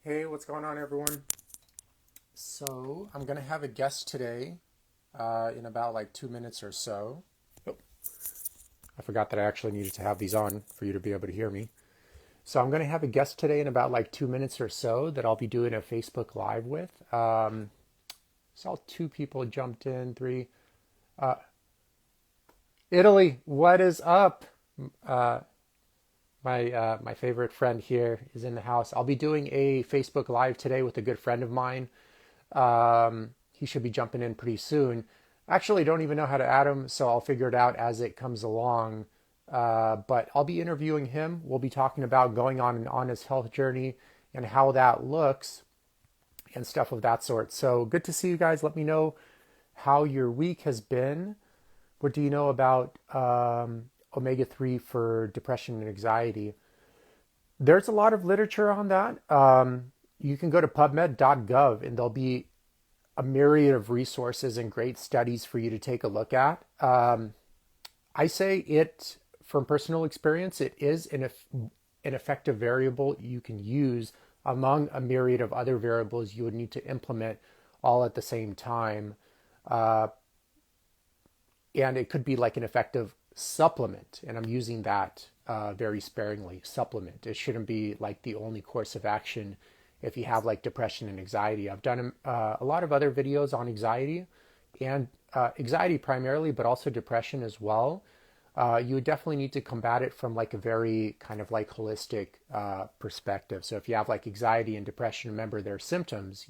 Hey, what's going on, everyone? So, I'm going to have a guest today in about like 2 minutes or so. Oh, I forgot that I actually needed to have these on for you to be able to hear me. So, I'm going to have a guest today in about like 2 minutes or so that I'll be doing a Facebook Live with. Saw two people jumped in, three. Uh, Italy, what is up? Uh, my favorite friend here is in the house. I'll be doing a Facebook Live today with a good friend of mine. He should be jumping in pretty soon. Actually, don't even know how to add him, so I'll figure it out as it comes along. But I'll be interviewing him. We'll be talking about going on an honest health journey and how that looks and stuff of that sort. So good to see you guys. Let me know how your week has been. What do you know about omega-3 for depression and anxiety? There's a lot of literature on that. You can go to pubmed.gov and there'll be a myriad of resources and great studies for you to take a look at. I say it from personal experience, it is an effective variable you can use among a myriad of other variables you would need to implement all at the same time. Uh, and it could be like an effective supplement. And I'm using that very sparingly. Supplement. It shouldn't be like the only course of action if you have like depression and anxiety. I've done a lot of other videos on anxiety and anxiety primarily, but also depression as well. You would definitely need to combat it from like a very kind of like holistic perspective. So if you have like anxiety and depression, remember they're symptoms,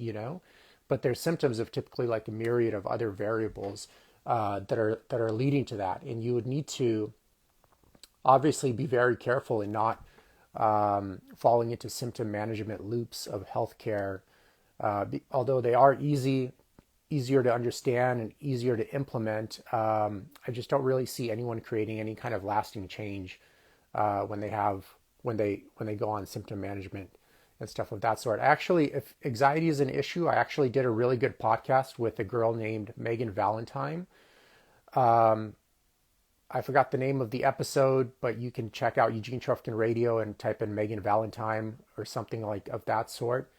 but they're symptoms of typically like a myriad of other variables that are leading to that, and you would need to obviously be very careful in not falling into symptom management loops of healthcare. Although they are easier to understand and easier to implement, I just don't really see anyone creating any kind of lasting change when they go on symptom management and stuff of that sort. Actually, if anxiety is an issue, I actually did a really good podcast with a girl named Megan Valentine. I forgot the name of the episode, but you can check out Eugene Trufkin Radio and type in Megan Valentine or something like of that sort.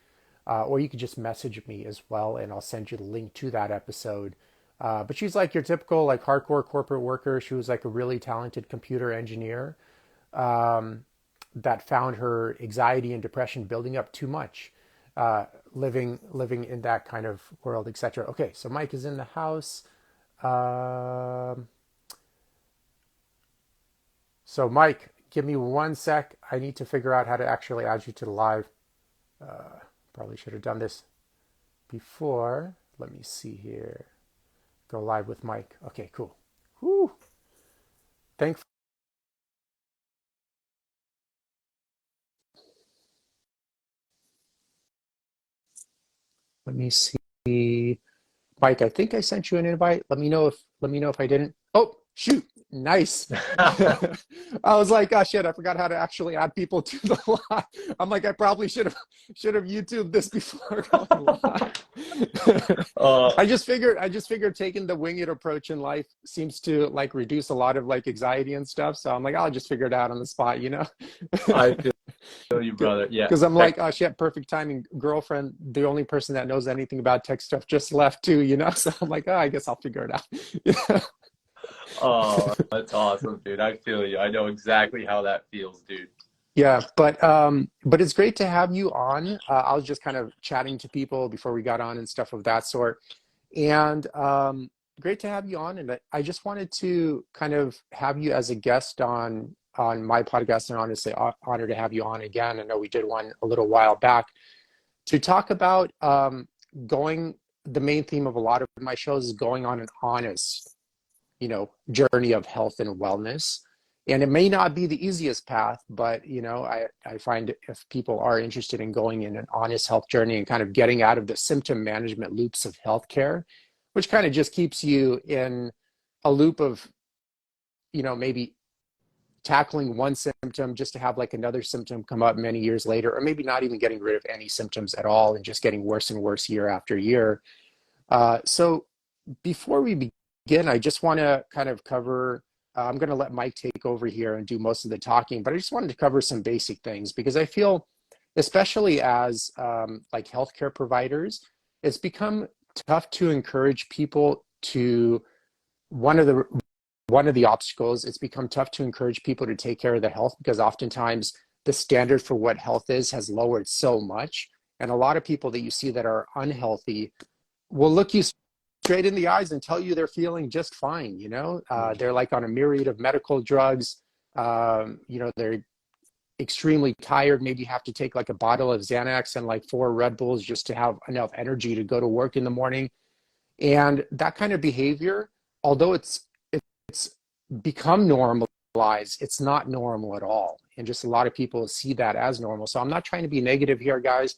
Or you could just message me as well, and I'll send you the link to that episode. But she's like your typical like hardcore corporate worker. She was like a really talented computer engineer that found her anxiety and depression building up too much, living in that kind of world, etc. Okay, so Mike is in the house. Um, so Mike, give me 1 sec. I need to figure out how to actually add you to the live. Probably should have done this before. Let me see here. Go live with Mike. Okay, cool. Whoo. Thank. Let me see. Mike, I think I sent you an invite. Let me know if I didn't. Oh, shoot. Nice. I was like, oh shit, I forgot how to actually add people to the live. I'm like, I probably should have YouTubed this before going live. Uh, I just figured taking the wing it approach in life seems to like reduce a lot of like anxiety and stuff. So I'm like, I'll just figure it out on the spot. I feel you, brother. Yeah. Because I'm Tech. like, oh shit, perfect timing. Girlfriend, the only person that knows anything about tech stuff just left too. So I'm like, oh, I guess I'll figure it out. Oh, that's awesome, dude. I feel you. I know exactly how that feels, dude. Yeah, but it's great to have you on. I was just kind of chatting to people before we got on and stuff of that sort, and great to have you on. And I just wanted to kind of have you as a guest on my podcast, and honestly, honored to have you on again. I know we did one a little while back to talk about going. The main theme of a lot of my shows is going on an honest journey of health and wellness. And it may not be the easiest path, but I find if people are interested in going in an honest health journey and kind of getting out of the symptom management loops of healthcare, which kind of just keeps you in a loop of, maybe tackling one symptom just to have like another symptom come up many years later, or maybe not even getting rid of any symptoms at all and just getting worse and worse year after year. So before we begin, I just want to kind of cover. I'm going to let Mike take over here and do most of the talking, but I just wanted to cover some basic things because I feel especially as like healthcare providers, it's become tough to encourage people to one of the one of the obstacles. It's become tough to encourage people to take care of their health because oftentimes the standard for what health is has lowered so much. And a lot of people that you see that are unhealthy will look you straight in the eyes and tell you they're feeling just fine. They're like on a myriad of medical drugs. They're extremely tired, maybe have to take like a bottle of Xanax and like four Red Bulls just to have enough energy to go to work in the morning. And that kind of behavior, although it's become normalized, it's not normal at all. And just a lot of people see that as normal. So I'm not trying to be negative here, guys.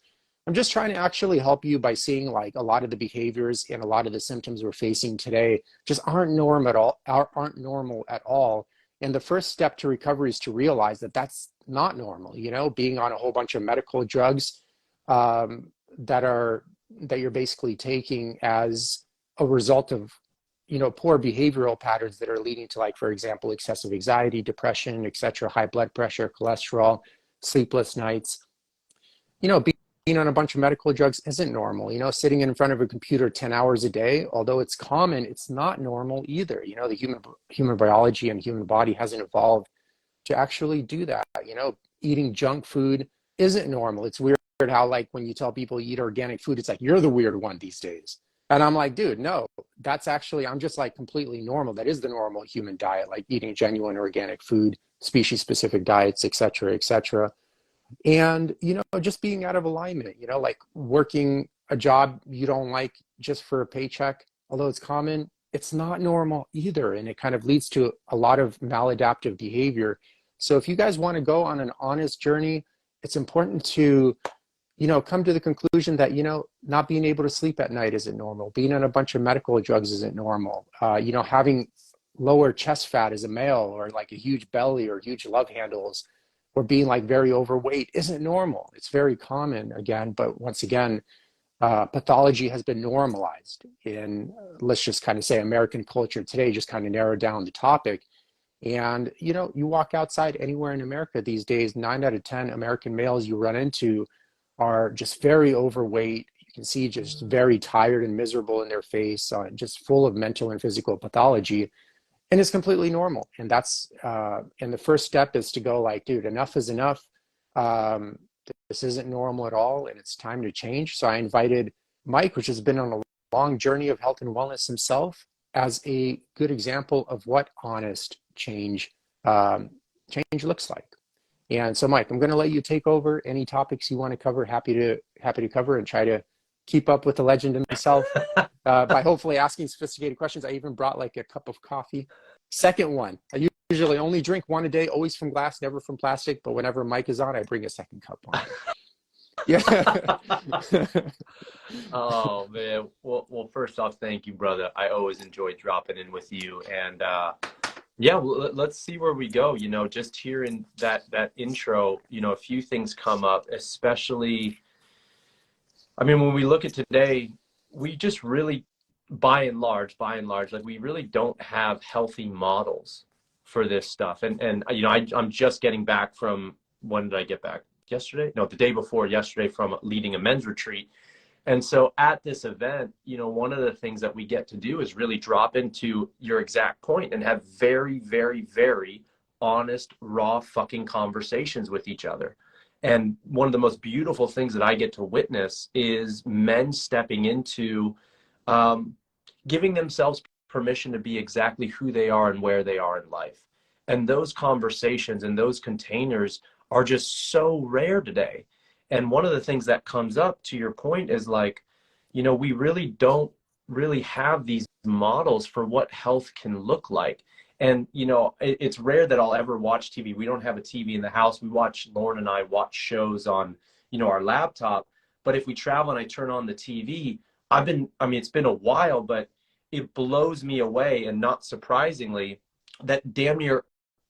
I'm just trying to actually help you by seeing like a lot of the behaviors and a lot of the symptoms we're facing today just aren't aren't normal at all. And the first step to recovery is to realize that that's not normal. Being on a whole bunch of medical drugs um, that you're basically taking as a result of poor behavioral patterns that are leading to, like, for example, excessive anxiety, depression, etc., high blood pressure, cholesterol, sleepless nights. Being on a bunch of medical drugs isn't normal. Sitting in front of a computer 10 hours a day, although it's common, it's not normal either. The human biology and human body hasn't evolved to actually do that. Eating junk food isn't normal. It's weird how, like, when you tell people eat organic food, it's like you're the weird one these days. And I'm like, dude, no, I'm just like completely normal. That is the normal human diet, like eating genuine organic food, species specific diets, et cetera, et cetera. And, just being out of alignment, like working a job you don't like just for a paycheck, although it's common, it's not normal either. And it kind of leads to a lot of maladaptive behavior. So if you guys want to go on an honest journey, it's important to come to the conclusion that, not being able to sleep at night isn't normal. Being on a bunch of medical drugs isn't normal. Having lower chest fat as a male, or like a huge belly or huge love handles, or being like very overweight isn't normal. It's very common again, but once again, pathology has been normalized in, let's just kind of say, American culture today, just kind of narrow down the topic. And, you walk outside anywhere in America these days, 9 out of 10 American males you run into are just very overweight. You can see just very tired and miserable in their face, just full of mental and physical pathology. And it's completely normal. And and the first step is to go like, dude, enough is enough. Um, this isn't normal at all, and it's time to change. So I invited Mike, which has been on a long journey of health and wellness himself, as a good example of what honest change looks like. And so, Mike, I'm going to let you take over any topics you want to cover. Happy to cover and try to keep up with the legend himself by hopefully asking sophisticated questions. I even brought like a cup of coffee. Second one, I usually only drink one a day, always from glass, never from plastic. But whenever Mike is on, I bring a second cup on. Yeah. Oh man. Well, first off, thank you, brother. I always enjoy dropping in with you, and yeah, well, let's see where we go. Just hearing that intro, a few things come up, especially, I mean, when we look at today, we just really, by and large, like, we really don't have healthy models for this stuff. And I'm just getting back from, when did I get back? Yesterday? No, the day before yesterday, from leading a men's retreat. And so at this event, one of the things that we get to do is really drop into your exact point and have very, very, very honest, raw fucking conversations with each other. And one of the most beautiful things that I get to witness is men stepping into giving themselves permission to be exactly who they are and where they are in life. And those conversations and those containers are just so rare today. And one of the things that comes up, to your point, is like, we really don't really have these models for what health can look like. And, it's rare that I'll ever watch TV. We don't have a TV in the house. Lauren and I watch shows on, our laptop. But if we travel and I turn on the TV, it's been a while, but it blows me away. And not surprisingly, that damn near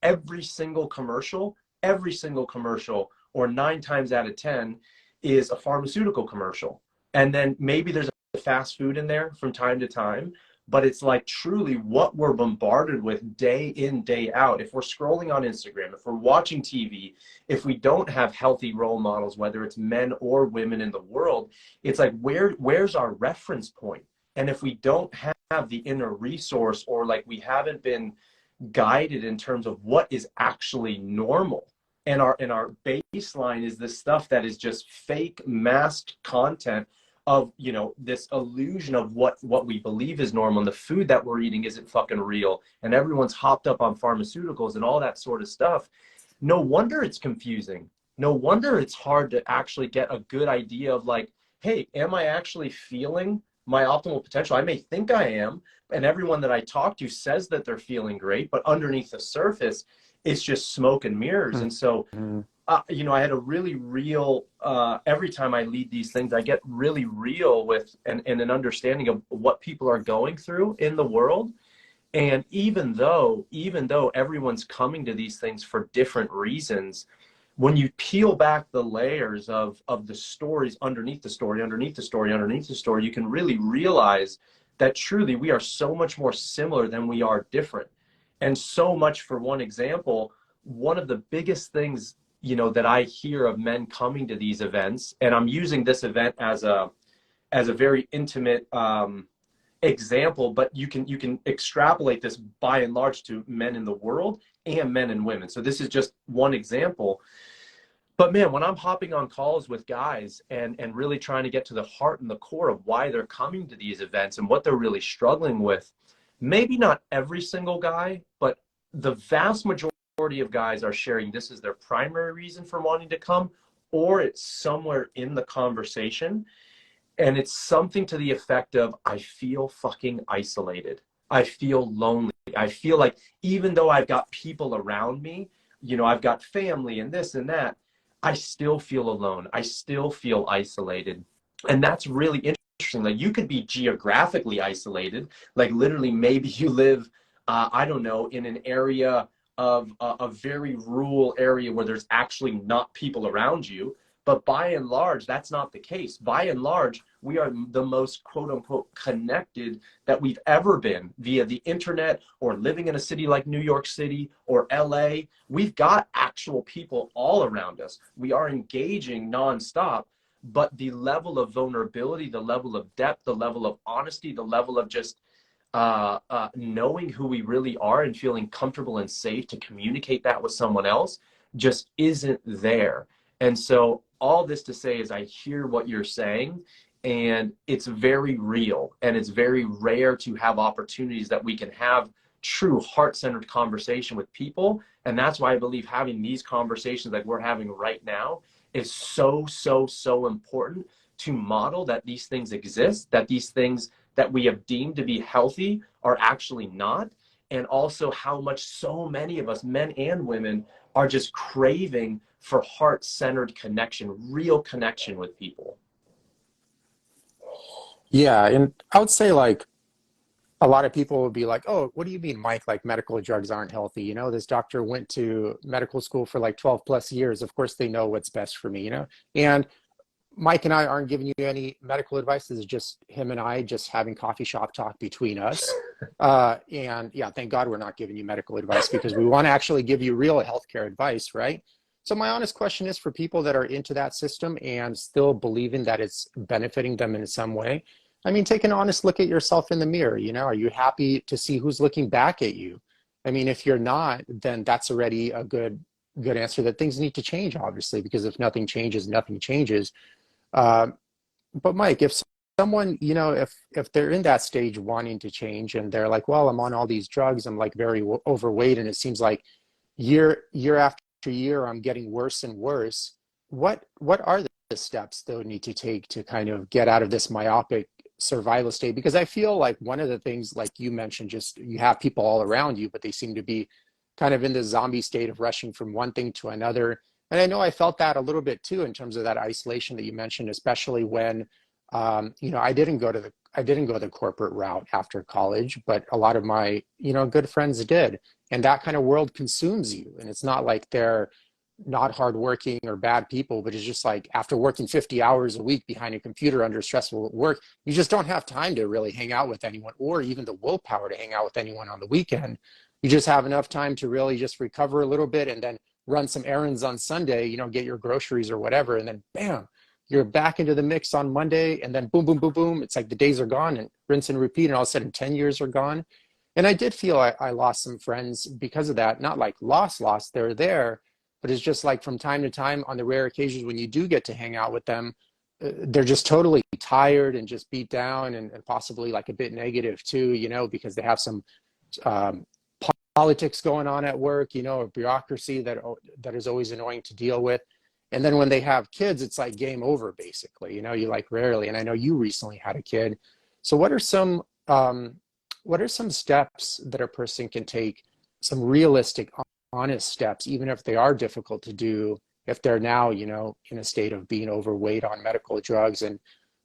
every single commercial, or 9 times out of 10 is a pharmaceutical commercial. And then maybe there's a fast food in there from time to time, but it's like truly what we're bombarded with day in, day out. If we're scrolling on Instagram, if we're watching TV, if we don't have healthy role models, whether it's men or women in the world, it's like, where's our reference point? And if we don't have the inner resource, or like we haven't been guided in terms of what is actually normal, and our baseline is this stuff that is just fake masked content of, you know, this illusion of what we believe is normal, and the food that we're eating isn't fucking real, and everyone's hopped up on pharmaceuticals and all that sort of stuff. No wonder it's confusing. No wonder it's hard to actually get a good idea of like, hey, am I actually feeling my optimal potential? I may think I am, and everyone that I talk to says that they're feeling great, but underneath the surface, it's just smoke and mirrors. And so, Mhm. you know, I had a really real, every time I lead these things, I get really real with and an understanding of what people are going through in the world. And even though everyone's coming to these things for different reasons, when you peel back the layers of the stories underneath the story, underneath the story, underneath the story, you can really realize that truly we are so much more similar than we are different. And so much, for one example, one of the biggest things, you know, that I hear of men coming to these events, and I'm using this event as a very intimate example, but you can extrapolate this by and large to men in the world and men and women. So this is just one example. But man, when I'm hopping on calls with guys and really trying to get to the heart and the core of why they're coming to these events and what they're really struggling with, maybe not every single guy, but the vast majority of guys are sharing this is their primary reason for wanting to come, or it's somewhere in the conversation. And it's something to the effect of, I feel fucking isolated. I feel lonely. I feel like even though I've got people around me, you know, I've got family and this and that, I still feel alone. I still feel isolated. And that's really interesting. Like, you could be geographically isolated, like literally maybe you live, I don't know, in an area of a very rural area where there's actually not people around you. But by and large, that's not the case. By and large, we are the most quote unquote connected that we've ever been via the internet, or living in a city like New York City or LA. We've got actual people all around us. We are engaging nonstop, but the level of vulnerability, the level of depth, the level of honesty, the level of just knowing who we really are and feeling comfortable and safe to communicate that with someone else just isn't there. And so all this to say is I hear what you're saying, and it's very real, and it's very rare to have opportunities that we can have true heart-centered conversation with people. And that's why I believe having these conversations like we're having right now is so, so, so important, to model that these things exist, that these things that we have deemed to be healthy are actually not. And also how much so many of us, men and women, are just craving for heart-centered connection, real connection with people. Yeah, and I would say like a lot of people would be like, "Oh, what do you mean, Mike? Like medical drugs aren't healthy? You know, this doctor went to medical school for like 12 plus years. Of course, they know what's best for me, you know?" And Mike and I aren't giving you any medical advice. This is just him and I just having coffee shop talk between us. And yeah, thank God we're not giving you medical advice, because we want to actually give you real healthcare advice, right? So my honest question is, for people that are into that system and still believing that it's benefiting them in some way, I mean, take an honest look at yourself in the mirror. You know, are you happy to see who's looking back at you? I mean, if you're not, then that's already a good answer that things need to change, obviously, because if nothing changes, nothing changes. Uh, but Mike, if someone, you know, if they're in that stage wanting to change and they're like, well, I'm on all these drugs, I'm like very overweight, and it seems like year after year I'm getting worse and worse. What are the steps they would need to take to kind of get out of this myopic survival state? Because I feel like one of the things, like you mentioned, just you have people all around you, but they seem to be kind of in this zombie state of rushing from one thing to another. And I know I felt that a little bit too in terms of that isolation that you mentioned, especially when, you know, I didn't go the corporate route after college, but a lot of my, you know, good friends did. And that kind of world consumes you. And it's not like they're not hardworking or bad people, but it's just like after working 50 hours a week behind a computer under stressful work, you just don't have time to really hang out with anyone or even the willpower to hang out with anyone on the weekend. You just have enough time to really just recover a little bit and then run some errands on Sunday, you know, get your groceries or whatever. And then bam, you're back into the mix on Monday. And then boom, boom, boom, boom. It's like the days are gone and rinse and repeat. And all of a sudden 10 years are gone. And I did feel I lost some friends because of that. Not like lost, they're there, but it's just like from time to time on the rare occasions when you do get to hang out with them, they're just totally tired and just beat down and possibly like a bit negative too, you know, because they have some um, politics going on at work, you know, a bureaucracy that is always annoying to deal with. And then when they have kids, it's like game over, basically. You know, you like rarely. And I know you recently had a kid. So what are some steps that a person can take? Some realistic, honest steps, even if they are difficult to do, if they're now, you know, in a state of being overweight on medical drugs. And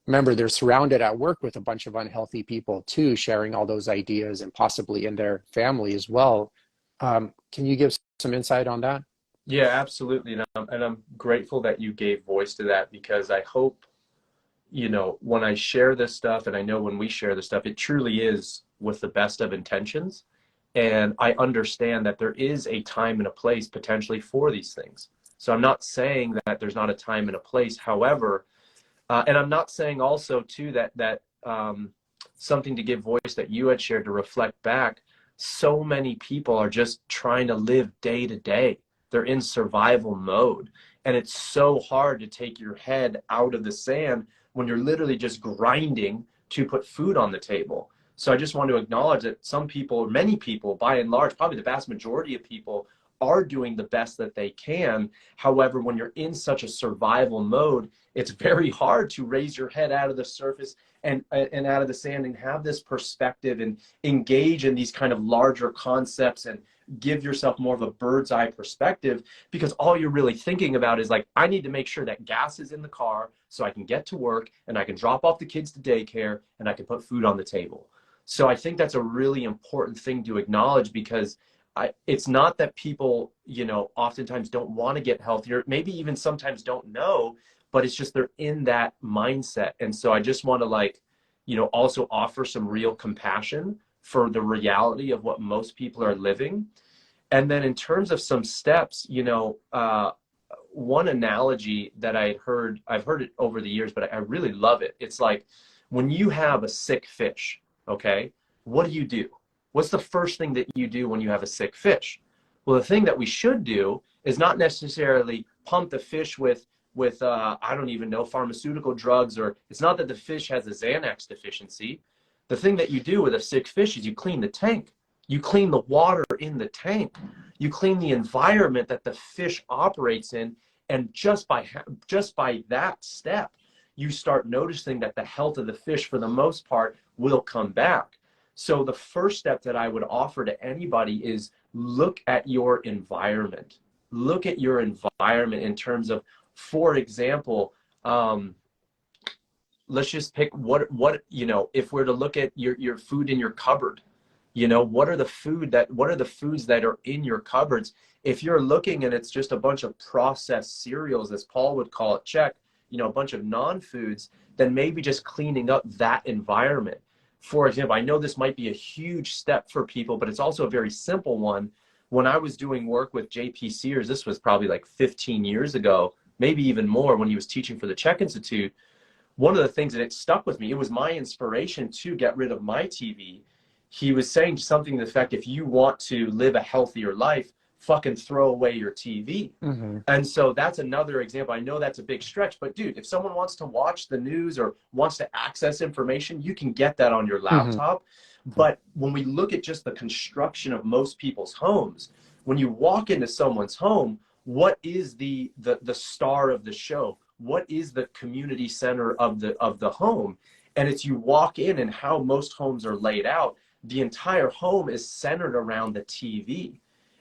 remember, they're surrounded at work with a bunch of unhealthy people too, sharing all those ideas and possibly in their family as well. Can you give some insight on that? Yeah, absolutely. And I'm grateful that you gave voice to that, because I hope, you know, when I share this stuff, and I know when we share this stuff, it truly is with the best of intentions. And I understand that there is a time and a place potentially for these things. So I'm not saying that there's not a time and a place. However, and I'm not saying also too that something to give voice that you had shared to reflect back. So many people are just trying to live day to day. They're in survival mode, and it's so hard to take your head out of the sand when you're literally just grinding to put food on the table. So I just want to acknowledge that some people, or many people, by and large, probably the vast majority of people, are doing the best that they can. However, when you're in such a survival mode, it's very hard to raise your head out of the surface and out of the sand and have this perspective and engage in these kind of larger concepts and give yourself more of a bird's eye perspective, because all you're really thinking about is like, I need to make sure that gas is in the car so I can get to work and I can drop off the kids to daycare and I can put food on the table. So I think that's a really important thing to acknowledge, because it's not that people, you know, oftentimes don't want to get healthier, maybe even sometimes don't know, but it's just they're in that mindset. And so I just want to, like, you know, also offer some real compassion for the reality of what most people are living. And then in terms of some steps, you know, one analogy that I've heard it over the years, but I really love it. It's like when you have a sick fish, okay, what do? What's the first thing that you do when you have a sick fish? Well, the thing that we should do is not necessarily pump the fish with I don't even know, pharmaceutical drugs, or it's not that the fish has a Xanax deficiency. The thing that you do with a sick fish is you clean the tank. You clean the water in the tank. You clean the environment that the fish operates in. And just by that step, you start noticing that the health of the fish, for the most part, will come back. So the first step that I would offer to anybody is look at your environment. Look at your environment in terms of, for example, let's just pick what, you know, if we're to look at your food in your cupboard, you know, what are the foods that are in your cupboards? If you're looking and it's just a bunch of processed cereals, as Paul would call it, check, you know, a bunch of non-foods, then maybe just cleaning up that environment. For example, I know this might be a huge step for people, but it's also a very simple one. When I was doing work with JP Sears, this was probably like 15 years ago, maybe even more, when he was teaching for the Czech Institute. One of the things that it stuck with me, it was my inspiration to get rid of my TV. He was saying something to the effect, if you want to live a healthier life, fucking throw away your TV. Mm-hmm. And so that's another example. I know that's a big stretch, but dude, if someone wants to watch the news or wants to access information, you can get that on your Mm-hmm. laptop. But when we look at just the construction of most people's homes, when you walk into someone's home, what is the star of the show? What is the community center of the home? And it's, you walk in, and how most homes are laid out, the entire home is centered around the TV.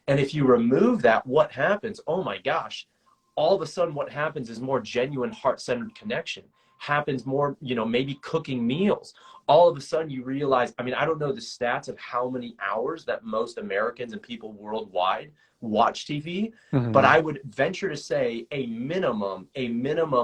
And if you remove that, what happens? Oh my gosh, all of a sudden what happens is more genuine heart-centered connection, happens more, you know, maybe cooking meals. all of a sudden you realize, I mean, I don't know the stats of how many hours that most Americans and people worldwide watch TV, but Hmm. I would venture to say a minimum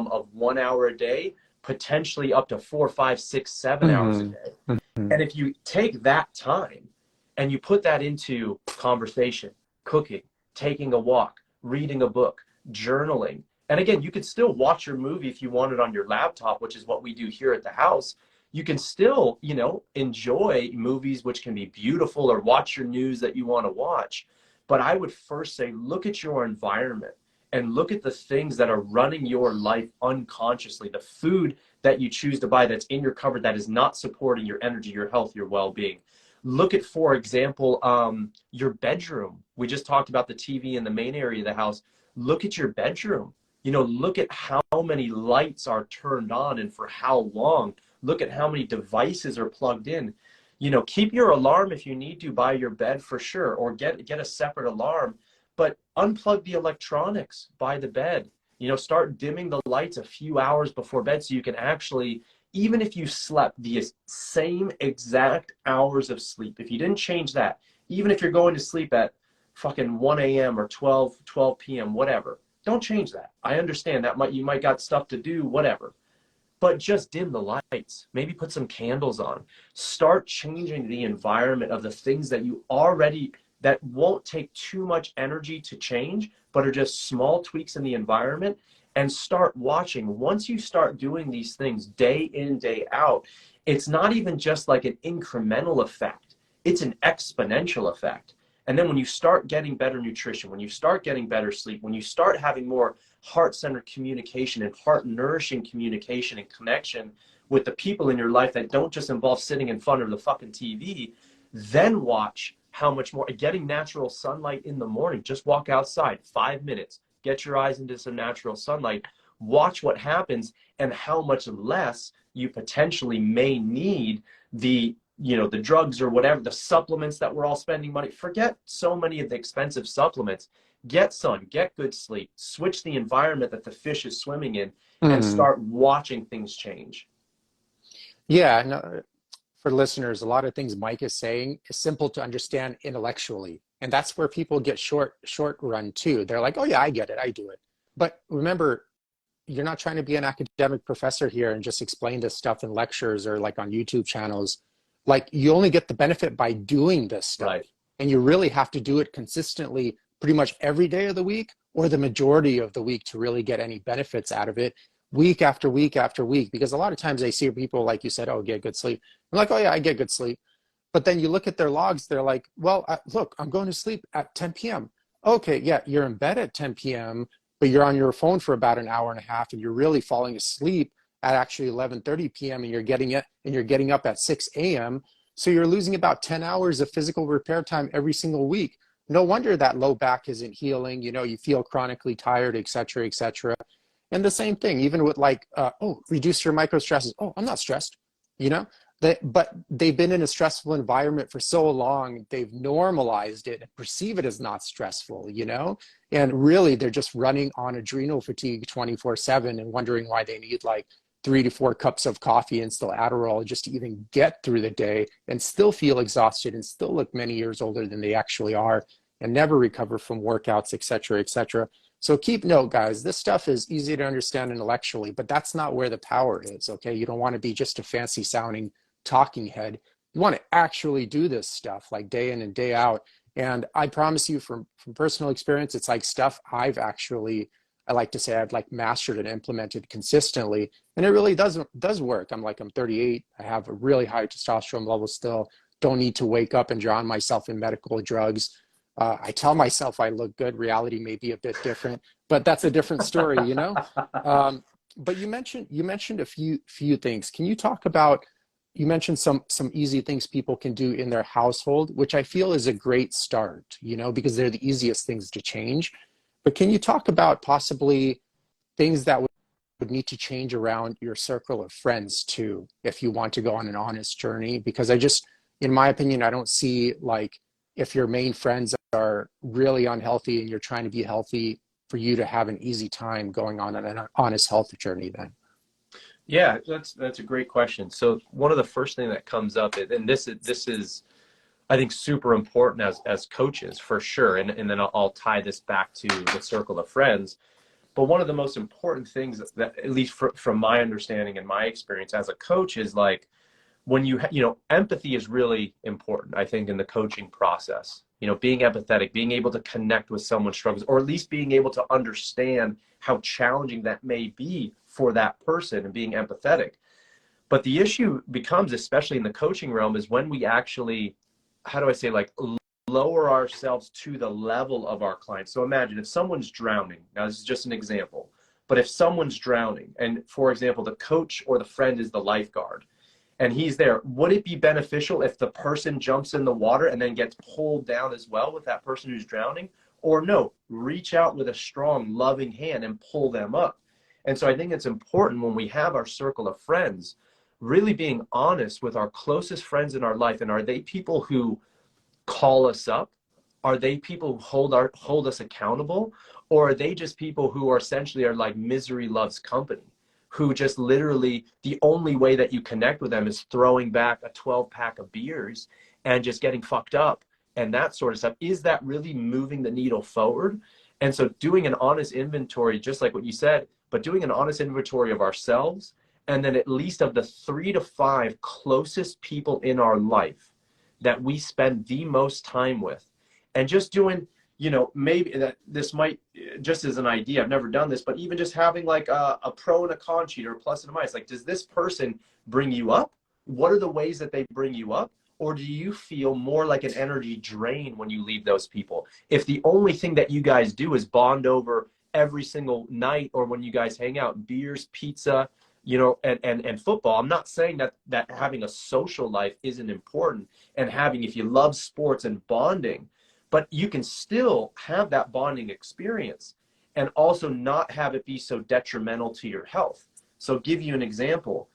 of 1 hour a day, potentially up to 4, 5, 6, 7 hours a Hmm. day. Hmm. And if you take that time and you put that into conversation, cooking, taking a walk, reading a book, journaling, and again, you could still watch your movie if you want it on your laptop, which is what we do here at the house. You can still, enjoy movies, which can be beautiful, or watch your news that you want to watch. But I would first say, look at your environment and look at the things that are running your life unconsciously, the food that you choose to buy that's in your cupboard that is not supporting your energy, your health, your well-being. Look at, for example, your bedroom. We just talked about the TV in the main area of the house. Look at your bedroom. Look at how many lights are turned on and for how long. Look at how many devices are plugged in. Keep your alarm if you need to by your bed for sure, or get a separate alarm, but unplug the electronics by the bed. Start dimming the lights a few hours before bed so you can actually, even if you slept the same exact hours of sleep, if you didn't change that, even if you're going to sleep at fucking 1 a.m. or 12 p.m., whatever, don't change that. I understand that you might got stuff to do, whatever. But just dim the lights. Maybe put some candles on. Start changing the environment of the things that you already, that won't take too much energy to change, but are just small tweaks in the environment. And start watching. Once you start doing these things day in, day out, it's not even just like an incremental effect, it's an exponential effect. And then when you start getting better nutrition, when you start getting better sleep, when you start having more heart-centered communication and heart-nourishing communication and connection with the people in your life that don't just involve sitting in front of the fucking TV, then watch how much more getting natural sunlight in the morning. Just walk outside 5 minutes, get your eyes into some natural sunlight, watch what happens and how much less you potentially may need the drugs or whatever, the supplements that we're all spending money. Forget so many of the expensive supplements. Get sun, get good sleep, switch the environment that the fish is swimming in, and Hmm. start watching things change. Yeah, no, for listeners, a lot of things Mike is saying is simple to understand intellectually. And that's where people get short run too. They're like, oh yeah, I get it, I do it. But remember, you're not trying to be an academic professor here and just explain this stuff in lectures or like on YouTube channels. Like you only get the benefit by doing this stuff. Right. And you really have to do it consistently pretty much every day of the week or the majority of the week to really get any benefits out of it week after week after week. Because a lot of times I see people, like you said, oh, get good sleep. I'm like, oh yeah, I get good sleep. But then you look at their logs, they're like, well, look, I'm going to sleep at 10 p.m. Okay, yeah, you're in bed at 10 p.m., but you're on your phone for about an hour and a half and you're really falling asleep at actually 11:30 p.m. and you're getting up at 6 a.m. So you're losing about 10 hours of physical repair time every single week. No wonder that low back isn't healing. You feel chronically tired, et cetera, et cetera. And the same thing, even with like, oh, reduce your micro stresses. Oh, I'm not stressed. You know, but they've been in a stressful environment for so long, they've normalized it and perceive it as not stressful. And really they're just running on adrenal fatigue 24/7 and wondering why they need like 3 to 4 cups of coffee and still Adderall just to even get through the day and still feel exhausted and still look many years older than they actually are and never recover from workouts, et cetera, et cetera. So keep note, guys, this stuff is easy to understand intellectually, but that's not where the power is, okay? You don't want to be just a fancy sounding talking head. You want to actually do this stuff like day in and day out. And I promise you from personal experience, it's like stuff I like to say I've like mastered and implemented consistently. And it really does work. I'm 38. I have a really high testosterone level still. Don't need to wake up and drown myself in medical drugs. I tell myself I look good. Reality may be a bit different, but that's a different story. But you mentioned a few things. Can you talk about? You mentioned some easy things people can do in their household, which I feel is a great start. Because they're the easiest things to change. But can you talk about possibly things that would need to change around your circle of friends too, if you want to go on an honest journey? Because in my opinion, I don't see like if your main friends are really unhealthy and you're trying to be healthy for you to have an easy time going on an honest health journey then. Yeah, that's a great question. So one of the first thing that comes up, and this is I think super important as coaches for sure, and then I'll tie this back to the circle of friends. But one of the most important things that at least from my understanding and my experience as a coach, is like when empathy is really important, I think, in the coaching process. Being empathetic, being able to connect with someone's struggles, or at least being able to understand how challenging that may be for that person, and being empathetic. But the issue becomes, especially in the coaching realm, is when we actually, how do I say, like, lower ourselves to the level of our clients. So imagine if someone's drowning. Now, this is just an example, but if someone's drowning, and for example, the coach or the friend is the lifeguard, and he's there, would it be beneficial if the person jumps in the water and then gets pulled down as well with that person who's drowning? Or no, reach out with a strong, loving hand and pull them up. And so I think it's important when we have our circle of friends, really being honest with our closest friends in our life. And are they people who call us up? Are they people who hold us accountable? Or are they just people who are essentially are like misery loves company, who just literally the only way that you connect with them is throwing back a 12 pack of beers and just getting fucked up and that sort of stuff? Is that really moving the needle forward? And so doing an honest inventory, just like what you said, but doing an honest inventory of ourselves, and then at least of the 3 to 5 closest people in our life that we spend the most time with, and just doing, maybe that this might, just as an idea, I've never done this, but even just having like a pro and a con sheet, or a plus and a minus. Like, does this person bring you up? What are the ways that they bring you up? Or do you feel more like an energy drain when you leave those people? If the only thing that you guys do is bond over every single night, or when you guys hang out, beers, pizza, and football. I'm not saying that having a social life isn't important, and having, if you love sports and bonding, but you can still have that bonding experience and also not have it be so detrimental to your health. So give you an example.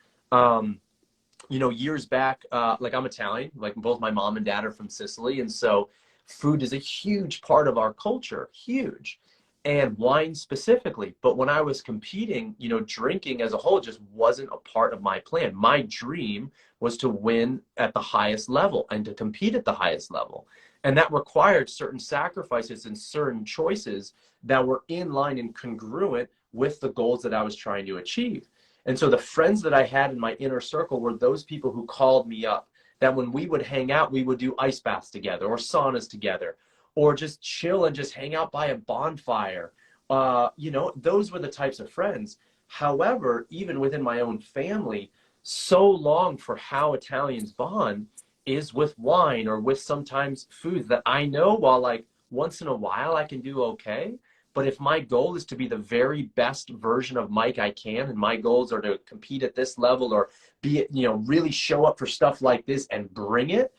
Years back, like, I'm Italian, like both my mom and dad are from Sicily. And so food is a huge part of our culture, huge, and wine specifically. But when I was competing, drinking as a whole just wasn't a part of my plan. My dream was to win at the highest level and to compete at the highest level. And that required certain sacrifices and certain choices that were in line and congruent with the goals that I was trying to achieve. And so the friends that I had in my inner circle were those people who called me up, that when we would hang out, we would do ice baths together, or saunas together, or just chill and just hang out by a bonfire. Those were the types of friends. However, even within my own family, so long for how Italians bond is with wine, or with sometimes foods that I know, while like once in a while I can do okay. But if my goal is to be the very best version of Mike I can, and my goals are to compete at this level, or be, really show up for stuff like this and bring it,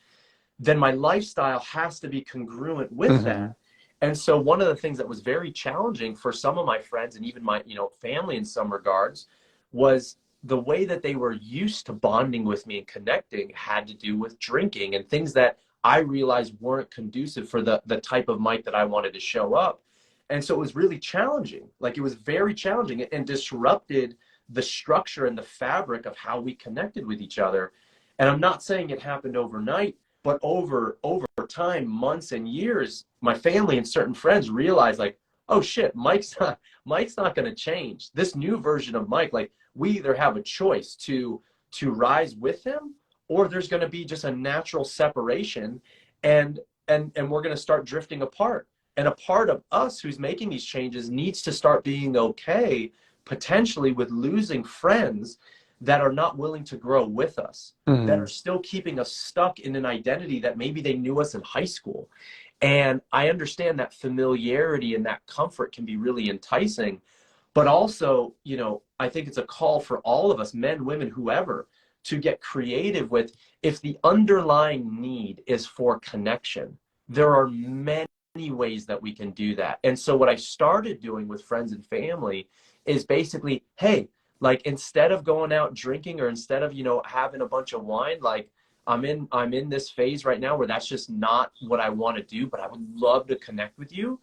then my lifestyle has to be congruent with Mm-hmm. that. And so one of the things that was very challenging for some of my friends, and even my, family in some regards, was the way that they were used to bonding with me and connecting had to do with drinking and things that I realized weren't conducive for the type of Mike that I wanted to show up. And so it was really challenging. Like, it was very challenging and disrupted the structure and the fabric of how we connected with each other. And I'm not saying it happened overnight, but over time, months and years, my family and certain friends realized, like, oh shit, Mike's not going to change. This new version of Mike, like, we either have a choice to rise with him, or there's going to be just a natural separation, and we're going to start drifting apart. And a part of us who's making these changes needs to start being okay, potentially, with losing friends that are not willing to grow with us, that Mm-hmm. are still keeping us stuck in an identity that maybe they knew us in high school. And I understand that familiarity and that comfort can be really enticing, but also, I think it's a call for all of us, men, women, whoever, to get creative with, if the underlying need is for connection, there are many ways that we can do that. And so what I started doing with friends and family is basically, hey, like, instead of going out drinking, or instead of, having a bunch of wine, like, I'm in this phase right now where that's just not what I want to do, but I would love to connect with you.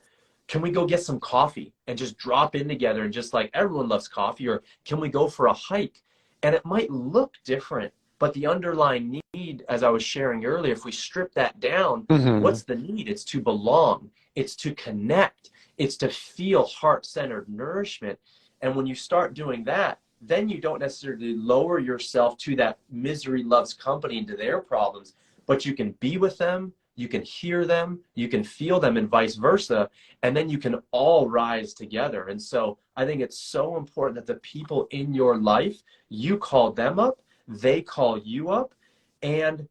Can we go get some coffee and just drop in together, and just, like, everyone loves coffee? Or can we go for a hike? And it might look different, but the underlying need, as I was sharing earlier, if we strip that down, Hmm. what's the need? It's to belong, it's to connect, it's to feel heart-centered nourishment. And when you start doing that, then you don't necessarily lower yourself to that misery loves company and to their problems, but you can be with them, you can hear them, you can feel them, and vice versa. And then you can all rise together. And so I think it's so important that the people in your life, you call them up, they call you up, and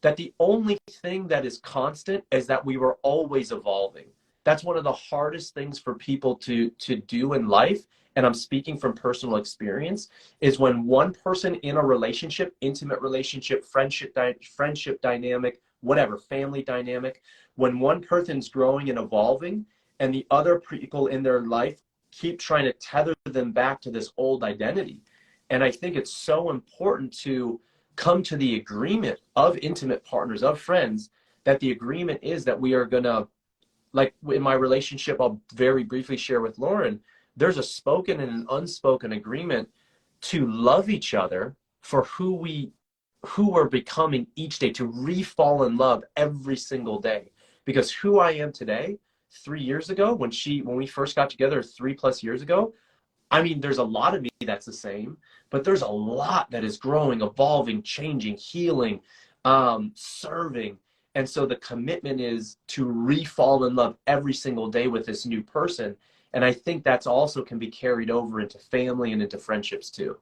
that the only thing that is constant is that we were always evolving. That's one of the hardest things for people to do in life, and I'm speaking from personal experience, is when one person in a relationship, intimate relationship, friendship dynamic, whatever, family dynamic, when one person's growing and evolving and the other people in their life keep trying to tether them back to this old identity. And I think it's so important to come to the agreement of intimate partners, of friends, that the agreement is that we are going to, like in my relationship, I'll very briefly share with Lauren, there's a spoken and an unspoken agreement to love each other for who we're becoming each day, to re-fall in love every single day. Because who I am today, 3 years ago, when we first got together 3+ years ago, I mean, there's a lot of me that's the same, but there's a lot that is growing, evolving, changing, healing, serving. And so the commitment is to re-fall in love every single day with this new person. And I think that's also can be carried over into family and into friendships too.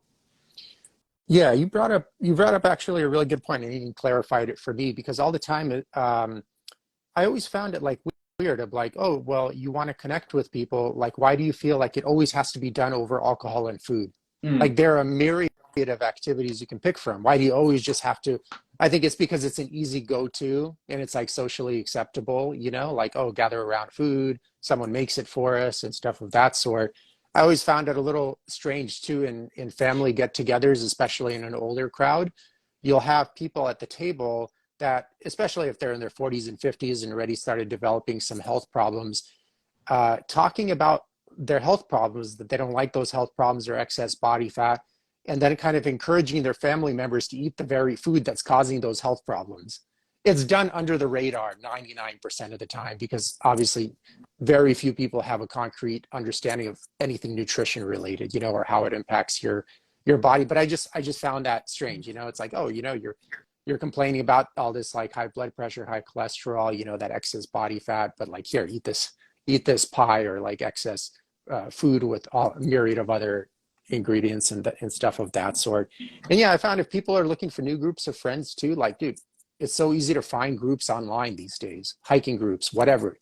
Yeah, you brought up actually a really good point, and you clarified it for me because all the time, I always found it like weird of like, oh, well, you want to connect with people. Like, why do you feel like it always has to be done over alcohol and food? Mm. Like, there are a myriad of activities you can pick from. Why do you always just have to? I think it's because it's an easy go-to and it's like socially acceptable, like, oh, gather around food, someone makes it for us and stuff of that sort. I always found it a little strange too in family get-togethers, especially in an older crowd. You'll have people at the table that, especially if they're in their 40s and 50s and already started developing some health problems, talking about their health problems, that they don't like those health problems or excess body fat, and then kind of encouraging their family members to eat the very food that's causing those health problems. It's done under the radar 99% of the time because obviously very few people have a concrete understanding of anything nutrition related, or how it impacts your body. But I just found that strange. It's like, oh, you're complaining about all this like high blood pressure, high cholesterol, that excess body fat, but like here, eat this pie or like excess food with all myriad of other ingredients and stuff of that sort. And yeah, I found if people are looking for new groups of friends too, like, dude, it's so easy to find groups online these days, hiking groups, whatever,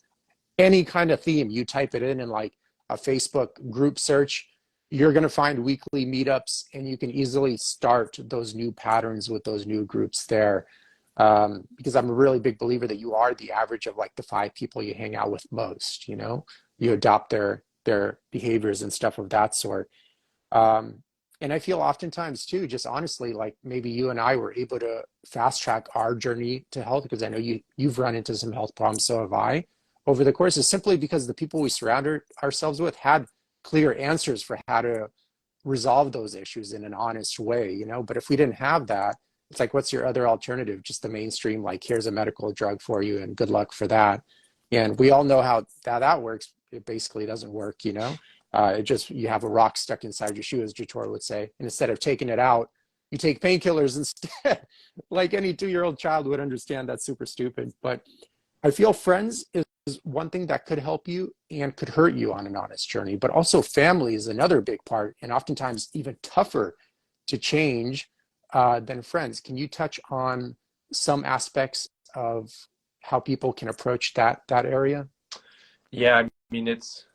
any kind of theme, you type it in like a Facebook group search, you're going to find weekly meetups and you can easily start those new patterns with those new groups there. Because I'm a really big believer that you are the average of like the 5 people you hang out with most, you adopt their behaviors and stuff of that sort. um, and I feel oftentimes too, just honestly, like maybe you and I were able to fast track our journey to health because I know you've run into some health problems, so have I, over the course, is simply because the people we surrounded ourselves with had clear answers for how to resolve those issues in an honest way. But if we didn't have that, it's like, what's your other alternative? Just the mainstream, like, here's a medical drug for you and good luck for that. And we all know how that works. It basically doesn't work. It just, you have a rock stuck inside your shoe, as Jator would say. And instead of taking it out, you take painkillers instead. Like any 2-year-old child would understand, that's super stupid. But I feel friends is one thing that could help you and could hurt you on an honest journey, but also family is another big part, and oftentimes even tougher to change than friends. Can you touch on some aspects of how people can approach that area? Yeah, I mean it's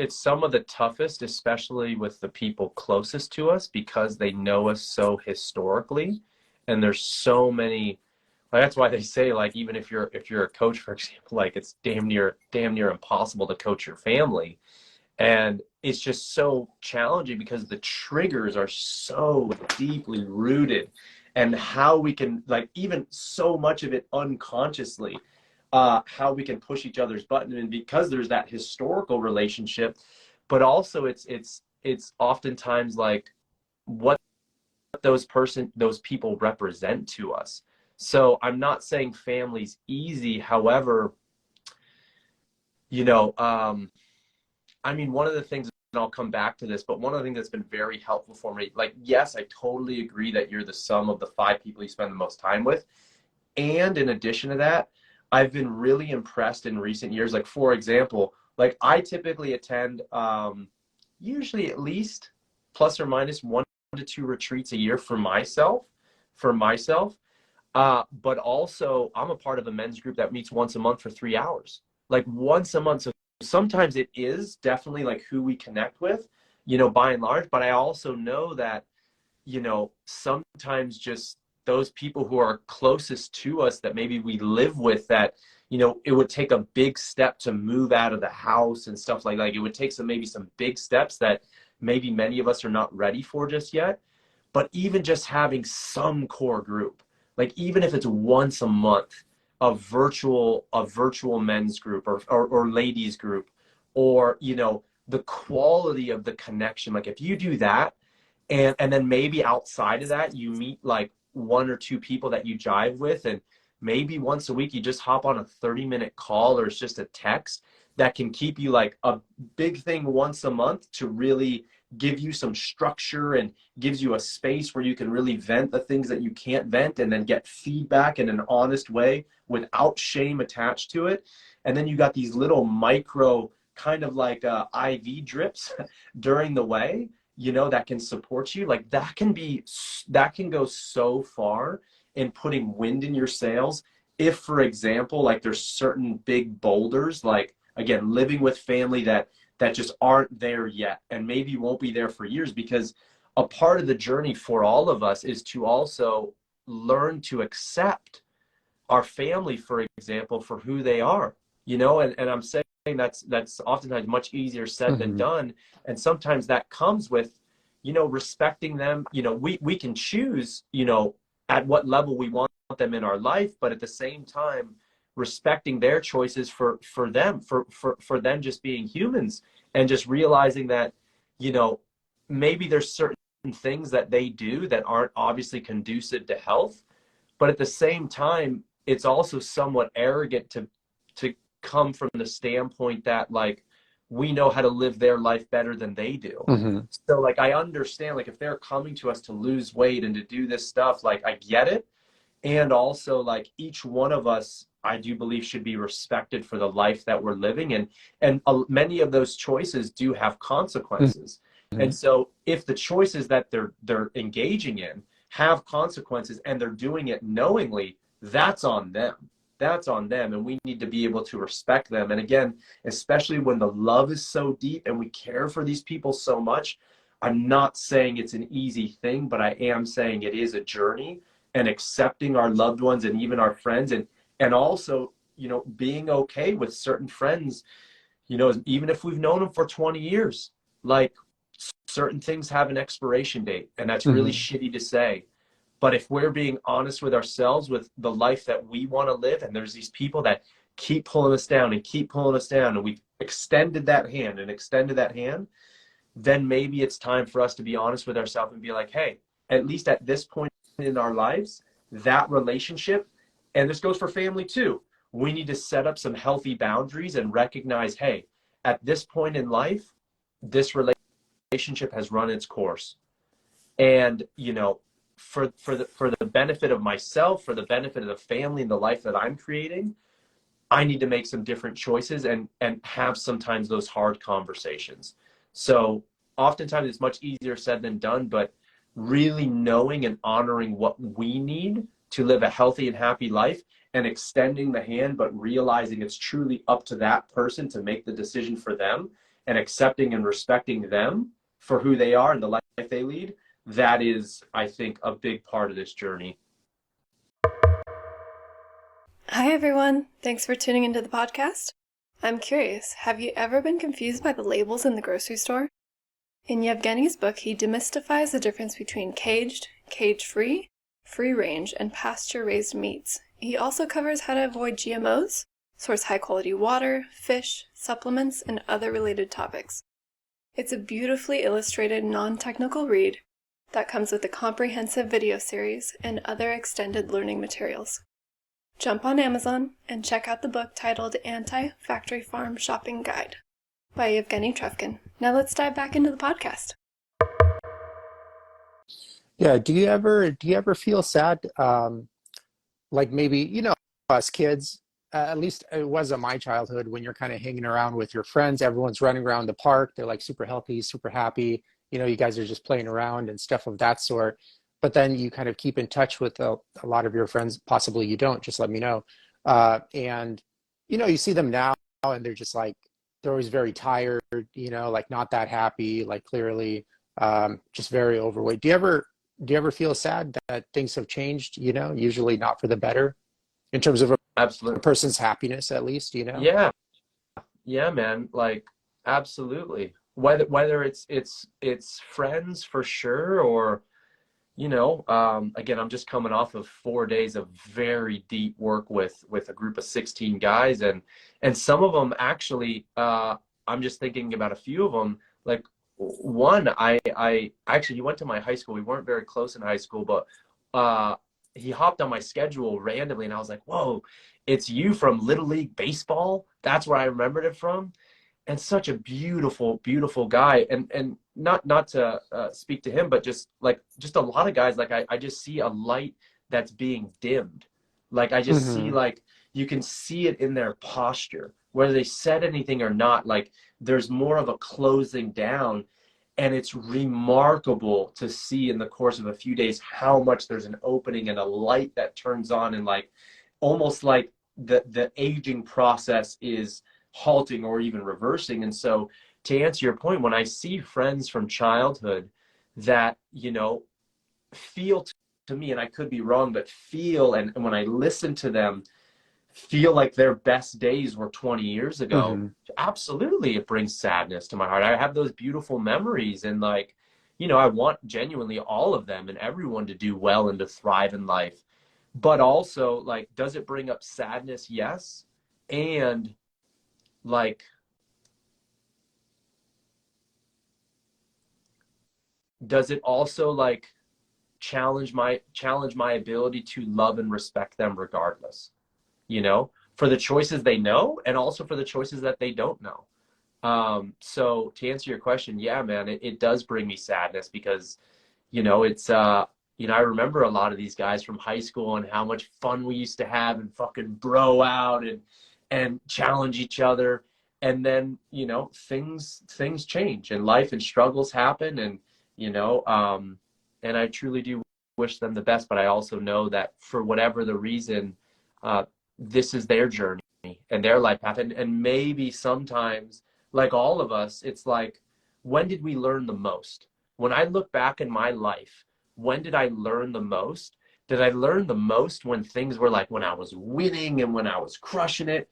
some of the toughest, especially with the people closest to us because they know us so historically, and there's so many. Like, that's why they say, like, even if you're a coach, for example, like it's damn near impossible to coach your family. And it's just so challenging because the triggers are so deeply rooted, and how we can, like, even so much of it unconsciously, how we can push each other's button. And because there's that historical relationship, but also it's oftentimes like what those people represent to us. So I'm not saying family's easy. However, I mean, one of the things, and I'll come back to this, but one of the things that's been very helpful for me, like, yes, I totally agree that you're the sum of the 5 people you spend the most time with. And in addition to that, I've been really impressed in recent years. Like, for example, like I typically attend usually at least plus or minus 1 to 2 retreats a year for myself. But also I'm a part of a men's group that meets once a month for 3 hours, like once a month. So sometimes it is definitely like who we connect with, by and large. But I also know that, sometimes just those people who are closest to us that maybe we live with, that, it would take a big step to move out of the house and stuff like that. Like it would take maybe some big steps that maybe many of us are not ready for just yet. But even just having some core group, like even if it's once a month, a virtual men's group or ladies group, or, the quality of the connection. Like if you do that, and then maybe outside of that, you meet like 1 or 2 people that you jive with, and maybe once a week you just hop on a 30-minute call, or it's just a text that can keep you, like a big thing once a month to really give you some structure and gives you a space where you can really vent the things that you can't vent, and then get feedback in an honest way without shame attached to it. And then you got these little micro kind of like IV drips during the way, that can support you. Like that can go so far in putting wind in your sails. If, for example, like there's certain big boulders, like again, living with family that just aren't there yet, and maybe won't be there for years, because a part of the journey for all of us is to also learn to accept our family, for example, for who they are, and I'm saying that's oftentimes much easier said than done. And sometimes that comes with, respecting them. We can choose, at what level we want them in our life, but at the same time, respecting their choices for them just being humans, and just realizing that, maybe there's certain things that they do that aren't obviously conducive to health, but at the same time, it's also somewhat arrogant to come from the standpoint that, like, we know how to live their life better than they do. So like I understand, like if they're coming to us to lose weight and to do this stuff, like I get it. And also, like, each one of us, I do believe, should be respected for the life that we're living, and many of those choices do have consequences. And so if the choices that they're engaging in have consequences, and they're doing it knowingly, that's on them. And we need to be able to respect them. And again, especially when the love is so deep and we care for these people so much, I'm not saying it's an easy thing, but I am saying it is a journey. And accepting our loved ones and even our friends, and also, being okay with certain friends, even if we've known them for 20 years, like certain things have an expiration date, and that's really shitty to say. But if we're being honest with ourselves, with the life that we want to live, and there's these people that keep pulling us down and keep pulling us down, and we've extended that hand, then maybe it's time for us to be honest with ourselves and be like, hey, at least at this point in our lives, that relationship, and this goes for family too, we need to set up some healthy boundaries and recognize, hey, at this point in life, this relationship has run its course. And, for the benefit of myself, for the benefit of the family and the life that I'm creating, I need to make some different choices, and have sometimes those hard conversations. So oftentimes it's much easier said than done, but really knowing and honoring what we need to live a healthy and happy life, and extending the hand, but realizing it's truly up to that person to make the decision for them, and accepting and respecting them for who they are and the life they lead. That is, I think, a big part of this journey. Hi everyone, thanks for tuning into the podcast. I'm curious, have you ever been confused by the labels in the grocery store? In Yevgeny's book, he demystifies the difference between caged, cage-free, free-range, and pasture-raised meats. He also covers how to avoid GMOs, source high-quality water, fish, supplements, and other related topics. It's a beautifully illustrated, non-technical read, that comes with a comprehensive video series and other extended learning materials. Jump on Amazon and check out the book titled Anti-Factory Farm Shopping Guide by Eugene Trufkin. Now let's dive back into the podcast. Yeah, do you ever feel sad? Like maybe, us kids, at least it was in my childhood when you're kind of hanging around with your friends, everyone's running around the park, they're like super healthy, super happy, you guys are just playing around and stuff of that sort. But then you kind of keep in touch with a lot of your friends, possibly you don't, just let me know. And, you see them now and they're just like, they're always very tired, like not that happy, like clearly just very overweight. Do you ever feel sad that things have changed, usually not for the better in terms of a Absolutely. person's happiness, at least? Yeah. Yeah, man. Like, absolutely. Whether it's friends for sure, or again, I'm just coming off of 4 days of very deep work with a group of 16 guys, and some of them actually, I'm just thinking about a few of them. Like one, I actually, he went to my high school. We weren't very close in high school, but he hopped on my schedule randomly, and I was like, "Whoa, it's you from Little League Baseball?" That's where I remembered it from. And such a beautiful, beautiful guy. And not to speak to him, but just a lot of guys, like I just see a light that's being dimmed. Like I just see, Hmm. like, you can see it in their posture, whether they said anything or not. Like there's more of a closing down, and it's remarkable to see in the course of a few days how much there's an opening and a light that turns on, and like almost like the aging process is halting or even reversing. And so, to answer your point, when I see friends from childhood that feel to me, and I could be wrong, but feel, and when I listen to them, feel like their best days were 20 years ago, Hmm. absolutely it brings sadness to my heart. I have those beautiful memories, and like, I want genuinely all of them and everyone to do well and to thrive in life. But also, like, does it bring up sadness? Yes. And like, does it also like challenge my ability to love and respect them regardless, for the choices they know and also for the choices that they don't know. So to answer your question, yeah, man, it does bring me sadness because, it's I remember a lot of these guys from high school and how much fun we used to have and fucking bro out and challenge each other. And then, things change and life and struggles happen, and you know, and I truly do wish them the best, but I also know that for whatever the reason, uh, this is their journey and their life path. And maybe sometimes, like all of us, it's like, when did we learn the most? When I look back in my life, when did I learn the most? Did I learn the most when things were like when I was winning and when I was crushing it?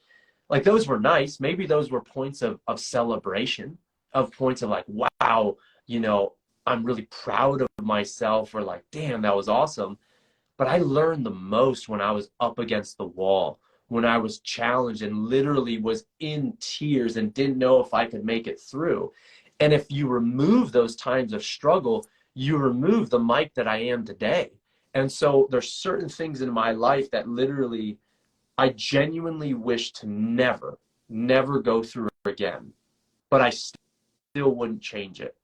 Like those were nice. Maybe those were points of celebration, of points of like, wow, you know, I'm really proud of myself, or like, damn, that was awesome. But I learned the most when I was up against the wall, when I was challenged and literally was in tears and didn't know if I could make it through. And if you remove those times of struggle, you remove the Mike that I am today. And so there's certain things in my life that literally I genuinely wish to never, never go through again. But I still wouldn't change it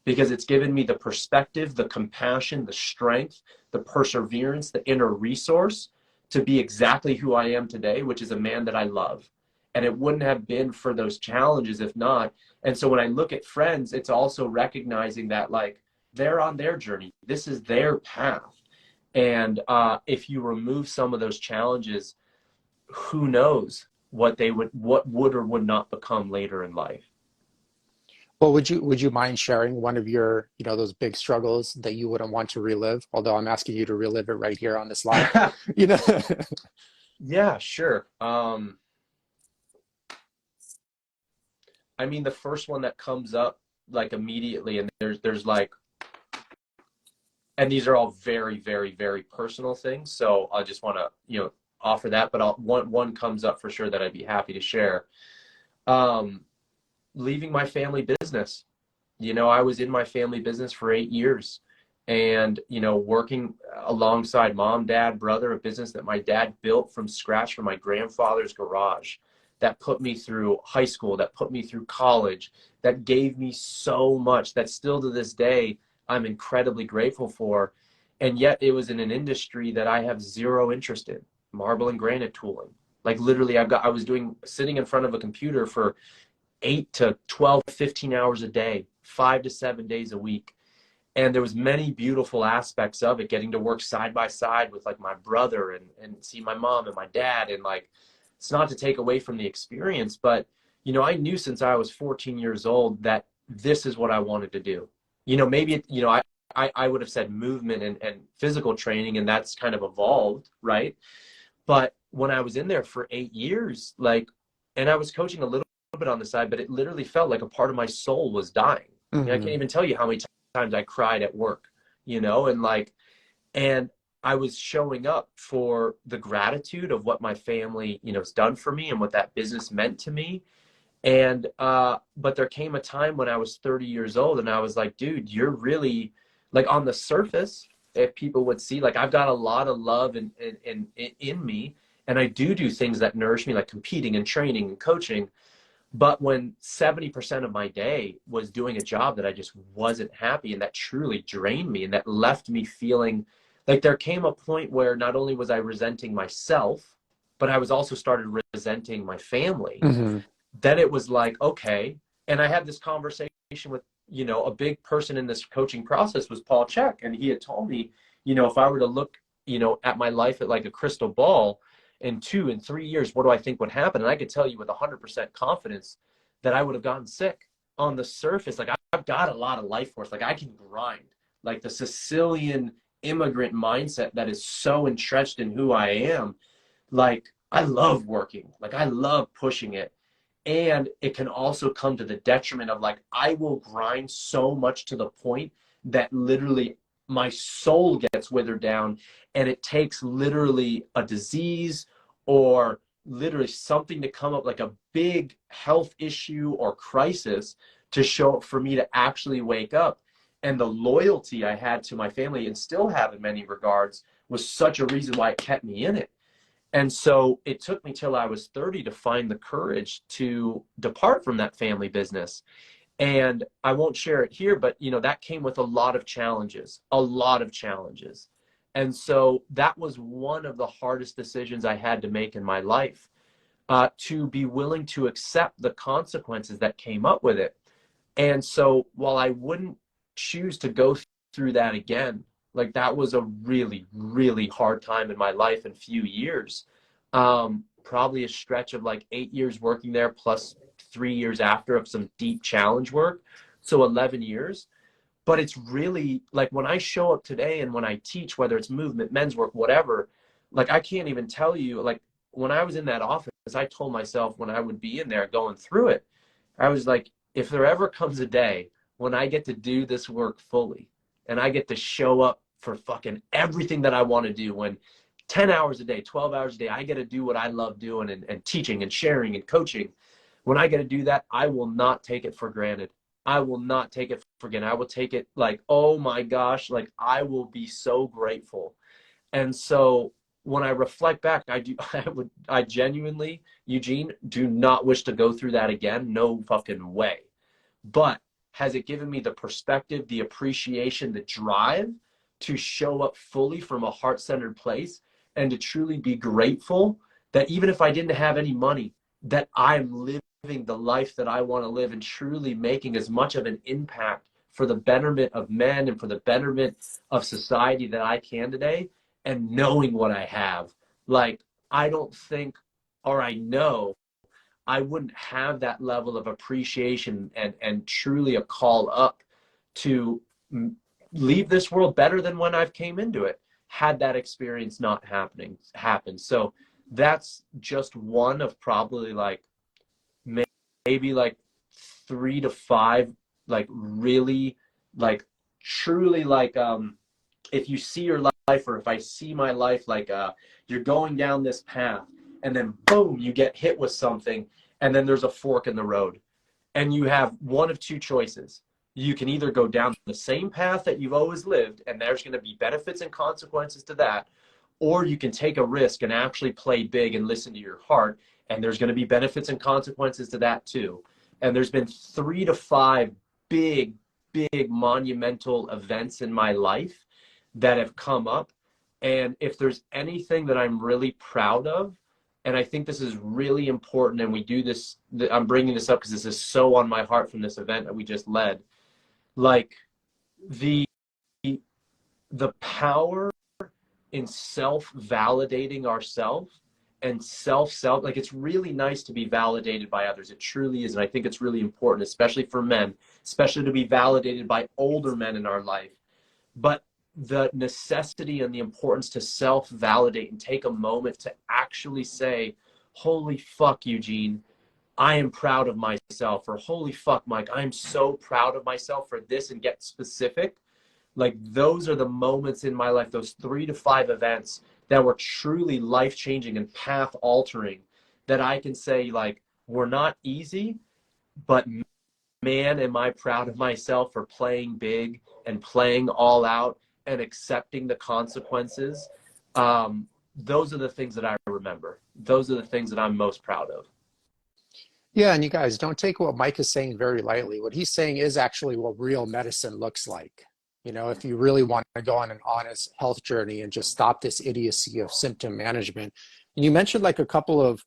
because it's given me the perspective, the compassion, the strength, the perseverance, the inner resource to be exactly who I am today, which is a man that I love. And it wouldn't have been for those challenges if not. And so when I look at friends, it's also recognizing that like they're on their journey. This is their path. And if you remove some of those challenges, who knows what would or would not become later in life. Well, would you mind sharing one of your, those big struggles that you wouldn't want to relive? Although I'm asking you to relive it right here on this live, you know. Yeah, sure. I mean, the first one that comes up like immediately, and there's like, and these are all very, very, very personal things. So I just want to, offer that, but one comes up for sure that I'd be happy to share. Um, Leaving my family business. I was in my family business for 8 years, and, you know, working alongside mom, dad, brother, a business that my dad built from scratch from my grandfather's garage, that put me through high school, that put me through college, that gave me so much that still to this day I'm incredibly grateful for. And yet it was in an industry that I have zero interest in, marble and granite tooling. Like literally I was sitting in front of a computer for 8 to 12, 15 hours a day, 5 to 7 days a week. And there was many beautiful aspects of it, getting to work side by side with like my brother and see my mom and my dad. And like, it's not to take away from the experience, but, you know, I knew since I was 14 years old that this is what I wanted to do. You know, maybe, you know, I would have said movement and physical training, and that's kind of evolved, right? But when I was in there for 8 years, like, and I was coaching a little bit on the side, but it literally felt like a part of my soul was dying. I mean, I can't even tell you how many times I cried at work, you know, and like, and I was showing up for the gratitude of what my family, you know, has done for me and what that business meant to me. And, but there came a time when I was 30 years old and I was like, dude, you're really like on the surface, if people would see, like, I've got a lot of love in me. And I do things that nourish me, like competing and training and coaching. But when 70% of my day was doing a job that I just wasn't happy and that truly drained me and that left me feeling like, there came a point where not only was I resenting myself, but I was also started resenting my family. Then it was like, okay. And I had this conversation with, you know, a big person in this coaching process was Paul Chek. And he had told me, you know, if I were to look, you know, at my life at like a crystal ball, in 2 and 3 years, what do I think would happen? And I could tell you with 100% confidence that I would have gotten sick. On the surface, like, I've got a lot of life force. Like, I can grind. Like the Sicilian immigrant mindset that is so entrenched in who I am. Like, I love working. Like, I love pushing it. And it can also come to the detriment of, like, I will grind so much to the point that literally my soul gets withered down, and it takes literally a disease or literally something to come up, like a big health issue or crisis, to show up for me to actually wake up. And the loyalty I had to my family, and still have in many regards, was such a reason why it kept me in it. And so it took me till I was 30 to find the courage to depart from that family business. And I won't share it here, but, you know, that came with a lot of challenges. And so that was one of the hardest decisions I had to make in my life, to be willing to accept the consequences that came up with it. And so while I wouldn't choose to go through that again, like, that was a really, really hard time in my life and few years. Probably a stretch of like 8 years working there, plus 3 years after of some deep challenge work. So 11 years. But it's really like, when I show up today and when I teach, whether it's movement, men's work, whatever, like, I can't even tell you, like, when I was in that office, I told myself when I would be in there going through it, I was like, if there ever comes a day when I get to do this work fully and I get to show up for fucking everything that I want to do, when 10 hours a day, 12 hours a day, I get to do what I love doing and teaching and sharing and coaching. When I get to do that, I will not take it for granted. I will not take it for granted. I will take it like, oh my gosh, like, I will be so grateful. And so when I reflect back, I genuinely, Eugene, do not wish to go through that again. No fucking way. But has it given me the perspective, the appreciation, the drive to show up fully from a heart-centered place and to truly be grateful that even if I didn't have any money, that I'm living the life that I want to live and truly making as much of an impact for the betterment of men and for the betterment of society that I can today, and knowing what I have. Like, I don't think, or I know, I wouldn't have that level of appreciation and truly a call up to leave this world better than when I've came into it, had that experience not happened. So that's just one of probably like maybe like 3 to 5, like, really, like, truly, like, if you see your life, or if I see my life, like, you're going down this path and then boom, you get hit with something, and then there's a fork in the road, and you have one of two choices. you can either go down the same path that you've always lived, and there's going to be benefits and consequences to that, or you can take a risk and actually play big and listen to your heart, and there's going to be benefits and consequences to that too. And there's been 3 to 5 big, big monumental events in my life that have come up. And if there's anything that I'm really proud of, and I think this is really important, and we do this, I'm bringing this up because this is so on my heart from this event that we just led, like the power in self-validating ourselves and self, like it's really nice to be validated by others. It truly is. And I think it's really important, especially for men, especially to be validated by older men in our life. But the necessity and the importance to self-validate and take a moment to actually say, holy fuck, Eugene, I am proud of myself, or holy fuck, Mike, I'm so proud of myself for this, and get specific. Like those are the moments in my life, those 3 to 5 events that were truly life-changing and path-altering, that I can say, like, were not easy, but man, am I proud of myself for playing big and playing all out and accepting the consequences. Those are the things that I remember. Those are the things that I'm most proud of. Yeah, and you guys don't take what Mike is saying very lightly. What he's saying is actually what real medicine looks like. You know, if you really want to go on an honest health journey and just stop this idiocy of symptom management. And you mentioned like a couple of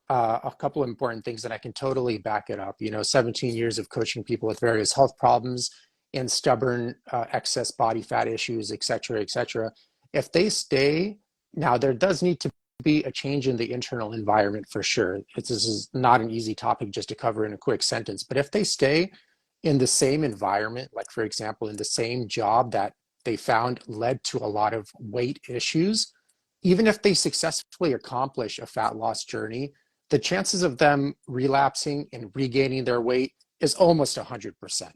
important things that I can totally back it up. You know, 17 years of coaching people with various health problems and stubborn excess body fat issues, et cetera, et cetera. If they stay, now there does need to be a change in the internal environment for sure. This is not an easy topic just to cover in a quick sentence, but if they stay in the same environment, like for example, in the same job that they found led to a lot of weight issues, even if they successfully accomplish a fat loss journey, the chances of them relapsing and regaining their weight is almost 100%.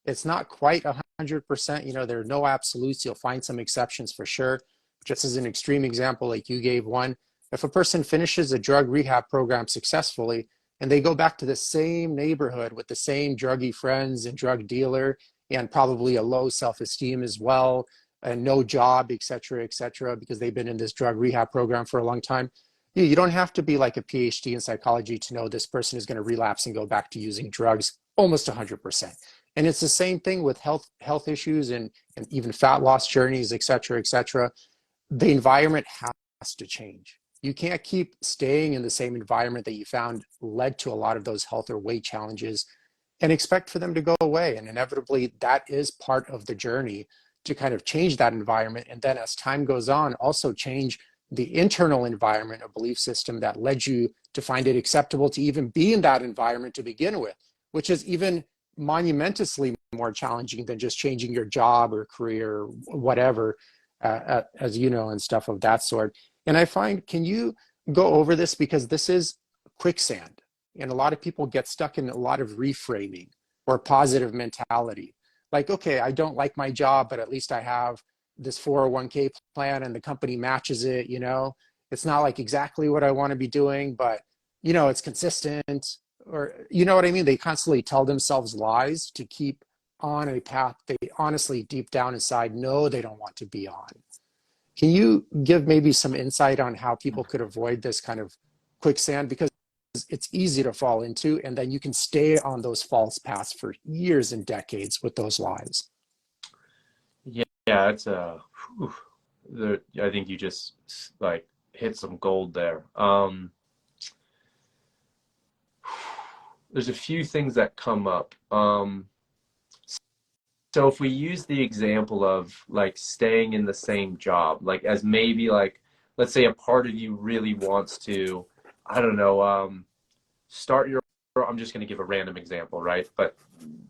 It's not quite 100%. You know, there are no absolutes. You'll find some exceptions for sure. Just as an extreme example, like you gave one, if a person finishes a drug rehab program successfully and they go back to the same neighborhood with the same druggy friends and drug dealer and probably a low self-esteem as well, and no job, et cetera, because they've been in this drug rehab program for a long time, you don't have to be like a PhD in psychology to know this person is going to relapse and go back to using drugs almost 100%. And it's the same thing with health issues and even fat loss journeys, et cetera, et cetera. The environment has to change. You can't keep staying in the same environment that you found led to a lot of those health or weight challenges and expect for them to go away. And inevitably, that is part of the journey to kind of change that environment. And then as time goes on, also change the internal environment, a belief system that led you to find it acceptable to even be in that environment to begin with, which is even monumentously more challenging than just changing your job or career or whatever, as you know, and stuff of that sort. And I find, can you go over this? Because this is quicksand. And a lot of people get stuck in a lot of reframing or positive mentality. Like, okay, I don't like my job, but at least I have this 401k plan and the company matches it, you know. It's not like exactly what I want to be doing, but, you know, it's consistent. Or, you know what I mean? They constantly tell themselves lies to keep on a path they honestly deep down inside know they don't want to be on. Can you give maybe some insight on how people could avoid this kind of quicksand? Because it's easy to fall into, and then you can stay on those false paths for years and decades with those lies. Yeah, it's I think you just like hit some gold there. There's a few things that come up. So if we use the example of like staying in the same job, like as maybe like, let's say a part of you really wants to, I don't know, start your, I'm just going to give a random example, right? But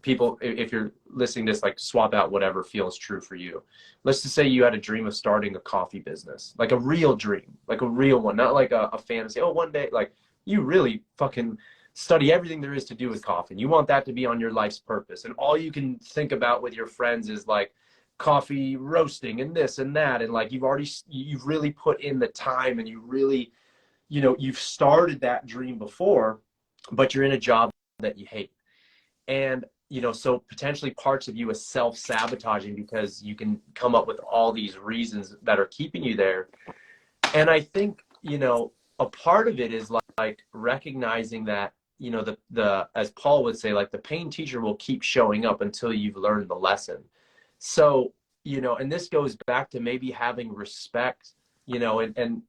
people, if you're listening to this, like swap out whatever feels true for you. Let's just say you had a dream of starting a coffee business, like a real dream, like a real one, not like a fantasy. Oh, one day, like you really fucking study everything there is to do with coffee. And you want that to be on your life's purpose. And all you can think about with your friends is like coffee roasting and this and that. And like you've really put in the time and you really, you know, you've started that dream before, but you're in a job that you hate. And so potentially parts of you is self-sabotaging because you can come up with all these reasons that are keeping you there. And I think, a part of it is like recognizing that, the as Paul would say, like the pain teacher will keep showing up until you've learned the lesson. So, and this goes back to maybe having respect, and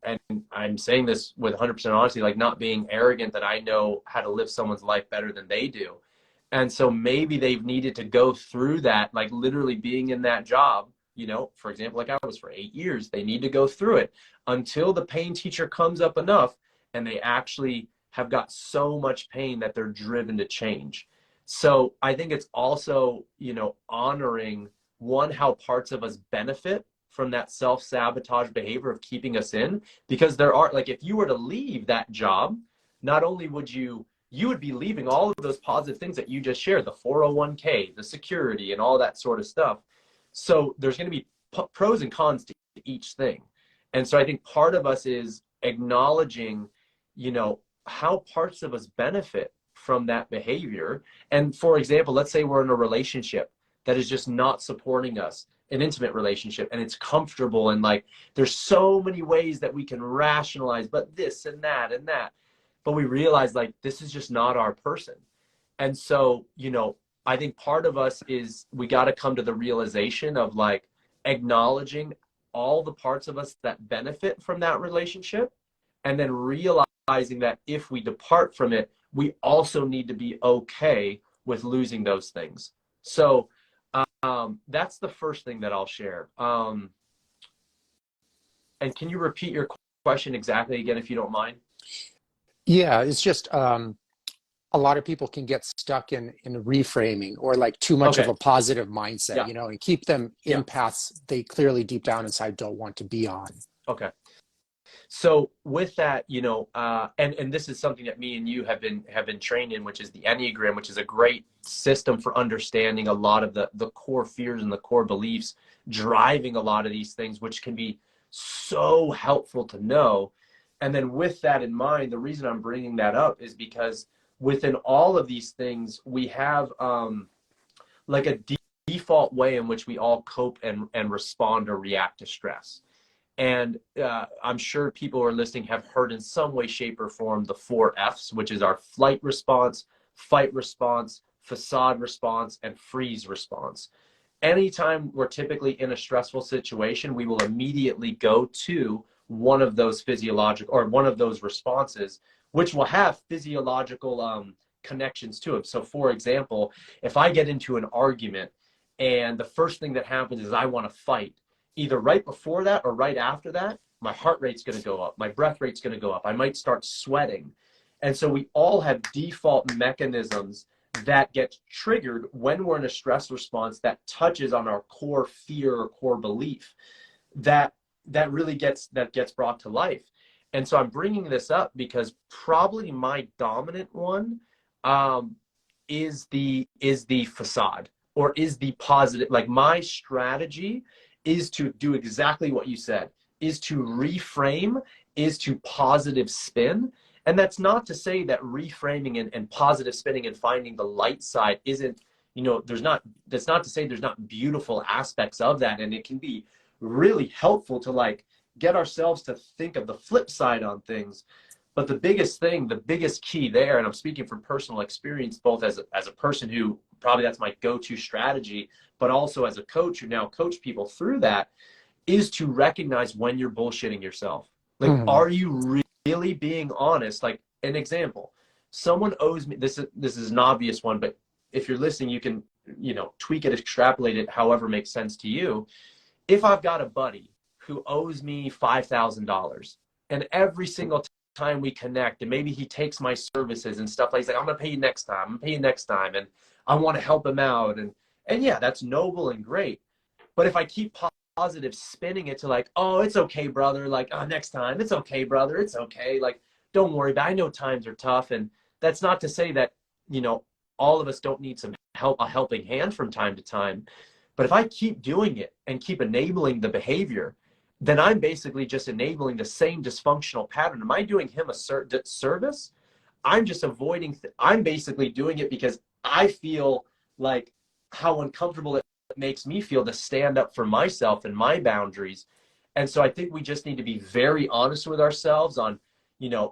I'm saying this with 100% honesty, like not being arrogant that I know how to live someone's life better than they do. And so maybe they've needed to go through that, like literally being in that job, for example, like I was for 8 years, they need to go through it until the pain teacher comes up enough and they actually have got so much pain that they're driven to change. So I think it's also, honoring one, how parts of us benefit from that self-sabotage behavior of keeping us in, because there are, like, if you were to leave that job, not only would you would be leaving all of those positive things that you just shared, the 401k, the security, and all that sort of stuff. So there's going to be pros and cons to each thing. And so I think part of us is acknowledging, how parts of us benefit from that behavior. And for example, let's say we're in a relationship that is just not supporting us, an intimate relationship, and it's comfortable, and like there's so many ways that we can rationalize, but this and that and that. But we realize like this is just not our person. And so, I think part of us is we got to come to the realization of like acknowledging all the parts of us that benefit from that relationship, and then realizing that if we depart from it, we also need to be okay with losing those things. So that's the first thing that I'll share. And can you repeat your question exactly again, if you don't mind? Yeah, it's just a lot of people can get stuck in reframing or like too much of Okay. a positive mindset, Yeah. and keep them in Yeah. paths they clearly deep down inside don't want to be on. Okay. So with that, and this is something that me and you have been trained in, which is the Enneagram, which is a great system for understanding a lot of the core fears and the core beliefs driving a lot of these things, which can be so helpful to know. And then with that in mind, the reason I'm bringing that up is because within all of these things, we have like a default way in which we all cope and respond or react to stress. And I'm sure people who are listening have heard in some way, shape, or form the 4 F's, which is our flight response, fight response, facade response, and freeze response. Anytime we're typically in a stressful situation, we will immediately go to one of those physiological or one of those responses, which will have physiological connections to it. So for example, if I get into an argument and the first thing that happens is I want to fight, either right before that or right after that, my heart rate's going to go up, my breath rate's going to go up, I might start sweating. And so we all have default mechanisms that get triggered when we're in a stress response that touches on our core fear or core belief that really gets brought to life. And so I'm bringing this up because probably my dominant one is the facade, or is the positive. Like my strategy is to do exactly what you said, is to reframe, is to positive spin. And that's not to say that reframing and positive spinning and finding the light side isn't, that's not to say there's not beautiful aspects of that. And it can be really helpful to like get ourselves to think of the flip side on things. But the biggest thing, the biggest key there, and I'm speaking from personal experience, both as a person who probably that's my go-to strategy, but also as a coach who now coach people through that, is to recognize when you're bullshitting yourself. Like, are you really being honest? Like an example, someone owes me, this is an obvious one, but if you're listening, you can, tweak it, extrapolate it, however makes sense to you. If I've got a buddy who owes me $5,000 and every single time we connect and maybe he takes my services and stuff, like he's like, I'm going to pay you next time. I'm going to pay you next time. And I want to help him out. And yeah, that's noble and great. But if I keep positive spinning it to like, oh, it's okay, brother. Like, oh, next time. It's okay, brother. It's okay. Like, don't worry. But I know times are tough. And that's not to say that, all of us don't need some help, a helping hand from time to time. But if I keep doing it and keep enabling the behavior, then I'm basically just enabling the same dysfunctional pattern. Am I doing him a service? I'm just avoiding, I'm basically doing it because I feel like how uncomfortable it makes me feel to stand up for myself and my boundaries. And so I think we just need to be very honest with ourselves on,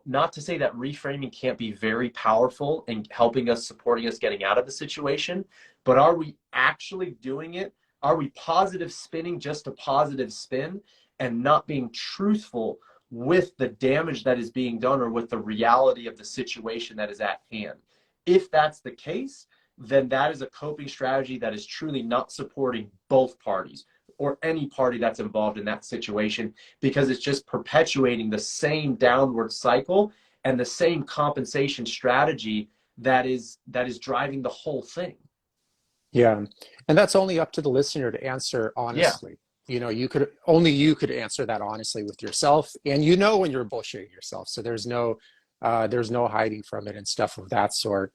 not to say that reframing can't be very powerful in helping us, supporting us getting out of the situation, but are we actually doing it? Are we positive spinning just a positive spin and not being truthful with the damage that is being done or with the reality of the situation that is at hand? If that's the case, then that is a coping strategy that is truly not supporting both parties or any party that's involved in that situation, because it's just perpetuating the same downward cycle and the same compensation strategy that is driving the whole thing. Yeah. And that's only up to the listener to answer Yeah. honestly. You could answer that honestly with yourself, and you know when you're bullshitting yourself. So there's no hiding from it and stuff of that sort.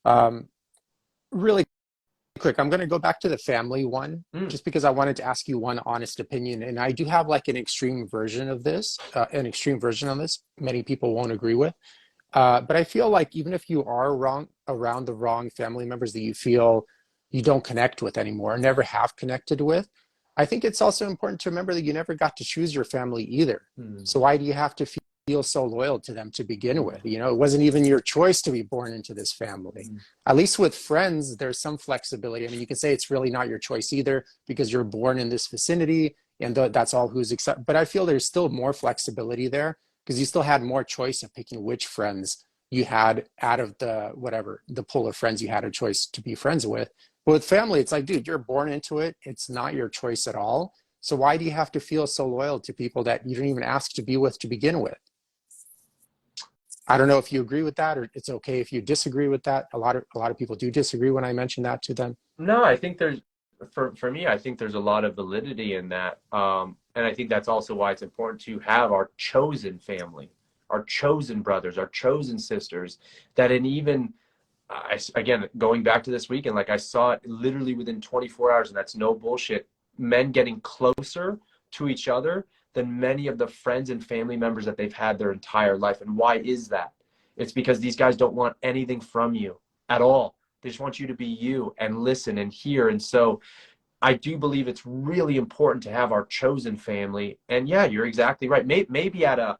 Um, Really quick, I'm going to go back to the family one Mm. just because I wanted to ask you one honest opinion. And I do have like an extreme version of this, an extreme version on this. Many people won't agree with. But I feel like even if you are wrong around the wrong family members that you feel you don't connect with anymore, never have connected with, I think it's also important to remember that you never got to choose your family either. Mm. So why do you have to feel so loyal to them to begin with? It wasn't even your choice to be born into this family. Mm. At least with friends, there's some flexibility. I mean, you can say it's really not your choice either because you're born in this vicinity and that's all who's accept. But I feel there's still more flexibility there because you still had more choice of picking which friends you had out of the pool of friends you had a choice to be friends with. But with family, it's like, dude, you're born into it. It's not your choice at all. So why do you have to feel so loyal to people that you didn't even ask to be with to begin with? I don't know if you agree with that, or it's okay if you disagree with that. A lot of people do disagree when I mention that to them. No, I think for me, I think there's a lot of validity in that. And I think that's also why it's important to have our chosen family, our chosen brothers, our chosen sisters, that in even, again, going back to this weekend, like I saw it literally within 24 hours, and that's no bullshit, men getting closer to each other than many of the friends and family members that they've had their entire life. And why is that? It's because these guys don't want anything from you at all. They just want you to be you and listen and hear. And so I do believe it's really important to have our chosen family. And yeah, you're exactly right. Maybe at a,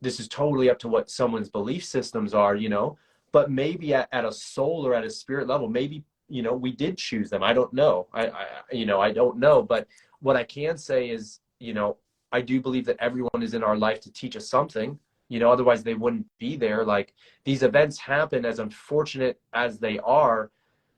this is totally up to what someone's belief systems are, but maybe at a soul or at a spirit level, maybe, we did choose them. I don't know. I don't know. But what I can say is, I do believe that everyone is in our life to teach us something, otherwise they wouldn't be there. Like, these events happen, as unfortunate as they are,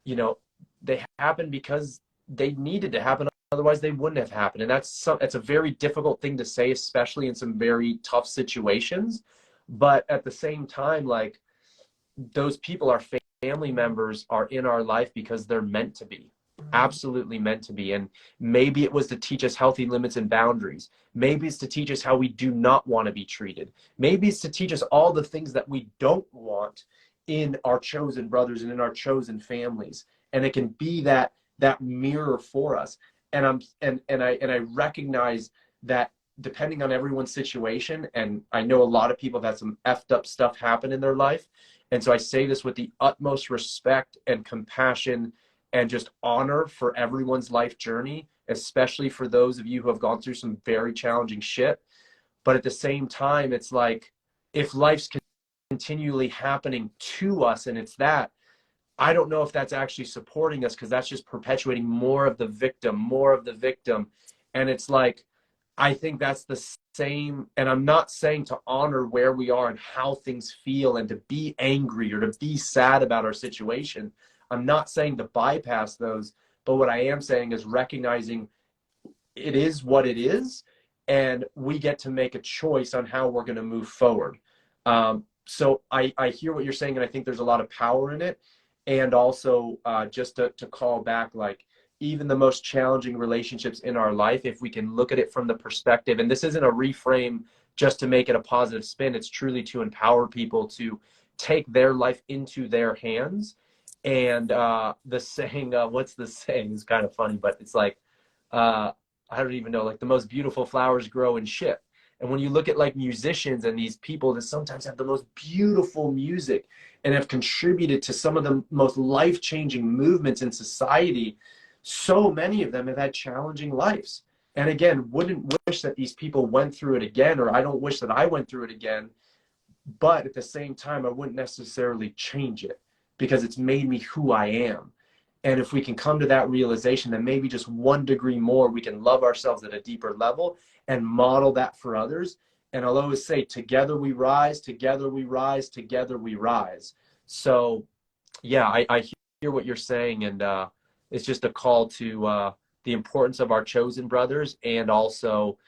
you know, they happen because they needed to happen. Otherwise they wouldn't have happened. And that's a very difficult thing to say, especially in some very tough situations. But at the same time, like, those people, our family members, are in our life because they're meant to be, absolutely meant to be. And maybe it was to teach us healthy limits and boundaries. Maybe it's to teach us how we do not want to be treated. Maybe it's to teach us all the things that we don't want in our chosen brothers and in our chosen families. And it can be that mirror for us. And I recognize that depending on everyone's situation, and I know a lot of people have had some effed up stuff happen in their life. And so I say this with the utmost respect and compassion and just honor for everyone's life journey, especially for those of you who have gone through some very challenging shit. But at the same time, it's like, if life's continually happening to us and it's that, I don't know if that's actually supporting us, because that's just perpetuating more of the victim, more of the victim. And it's like, I think that's the same. And I'm not saying to honor where we are and how things feel and to be angry or to be sad about our situation. I'm not saying to bypass those. But what I am saying is recognizing it is what it is. And we get to make a choice on how we're going to move forward. So I hear what you're saying, and I think there's a lot of power in it. And also, just to call back, like, even the most challenging relationships in our life, if we can look at it from the perspective, and this isn't a reframe just to make it a positive spin, it's truly to empower people to take their life into their hands. And the saying, what's the saying? It's kind of funny, but it's like, I don't even know, like, the most beautiful flowers grow in shit. And when you look at like musicians and these people that sometimes have the most beautiful music and have contributed to some of the most life-changing movements in society, so many of them have had challenging lives. And again, wouldn't wish that these people went through it again, or I don't wish that I went through it again. But at the same time, I wouldn't necessarily change it because it's made me who I am. And if we can come to that realization, then maybe just 1 degree more, we can love ourselves at a deeper level and model that for others. And I'll always say, together we rise, together we rise, together we rise. So yeah, I hear what you're saying. And it's just a call to the importance of our chosen brothers, and also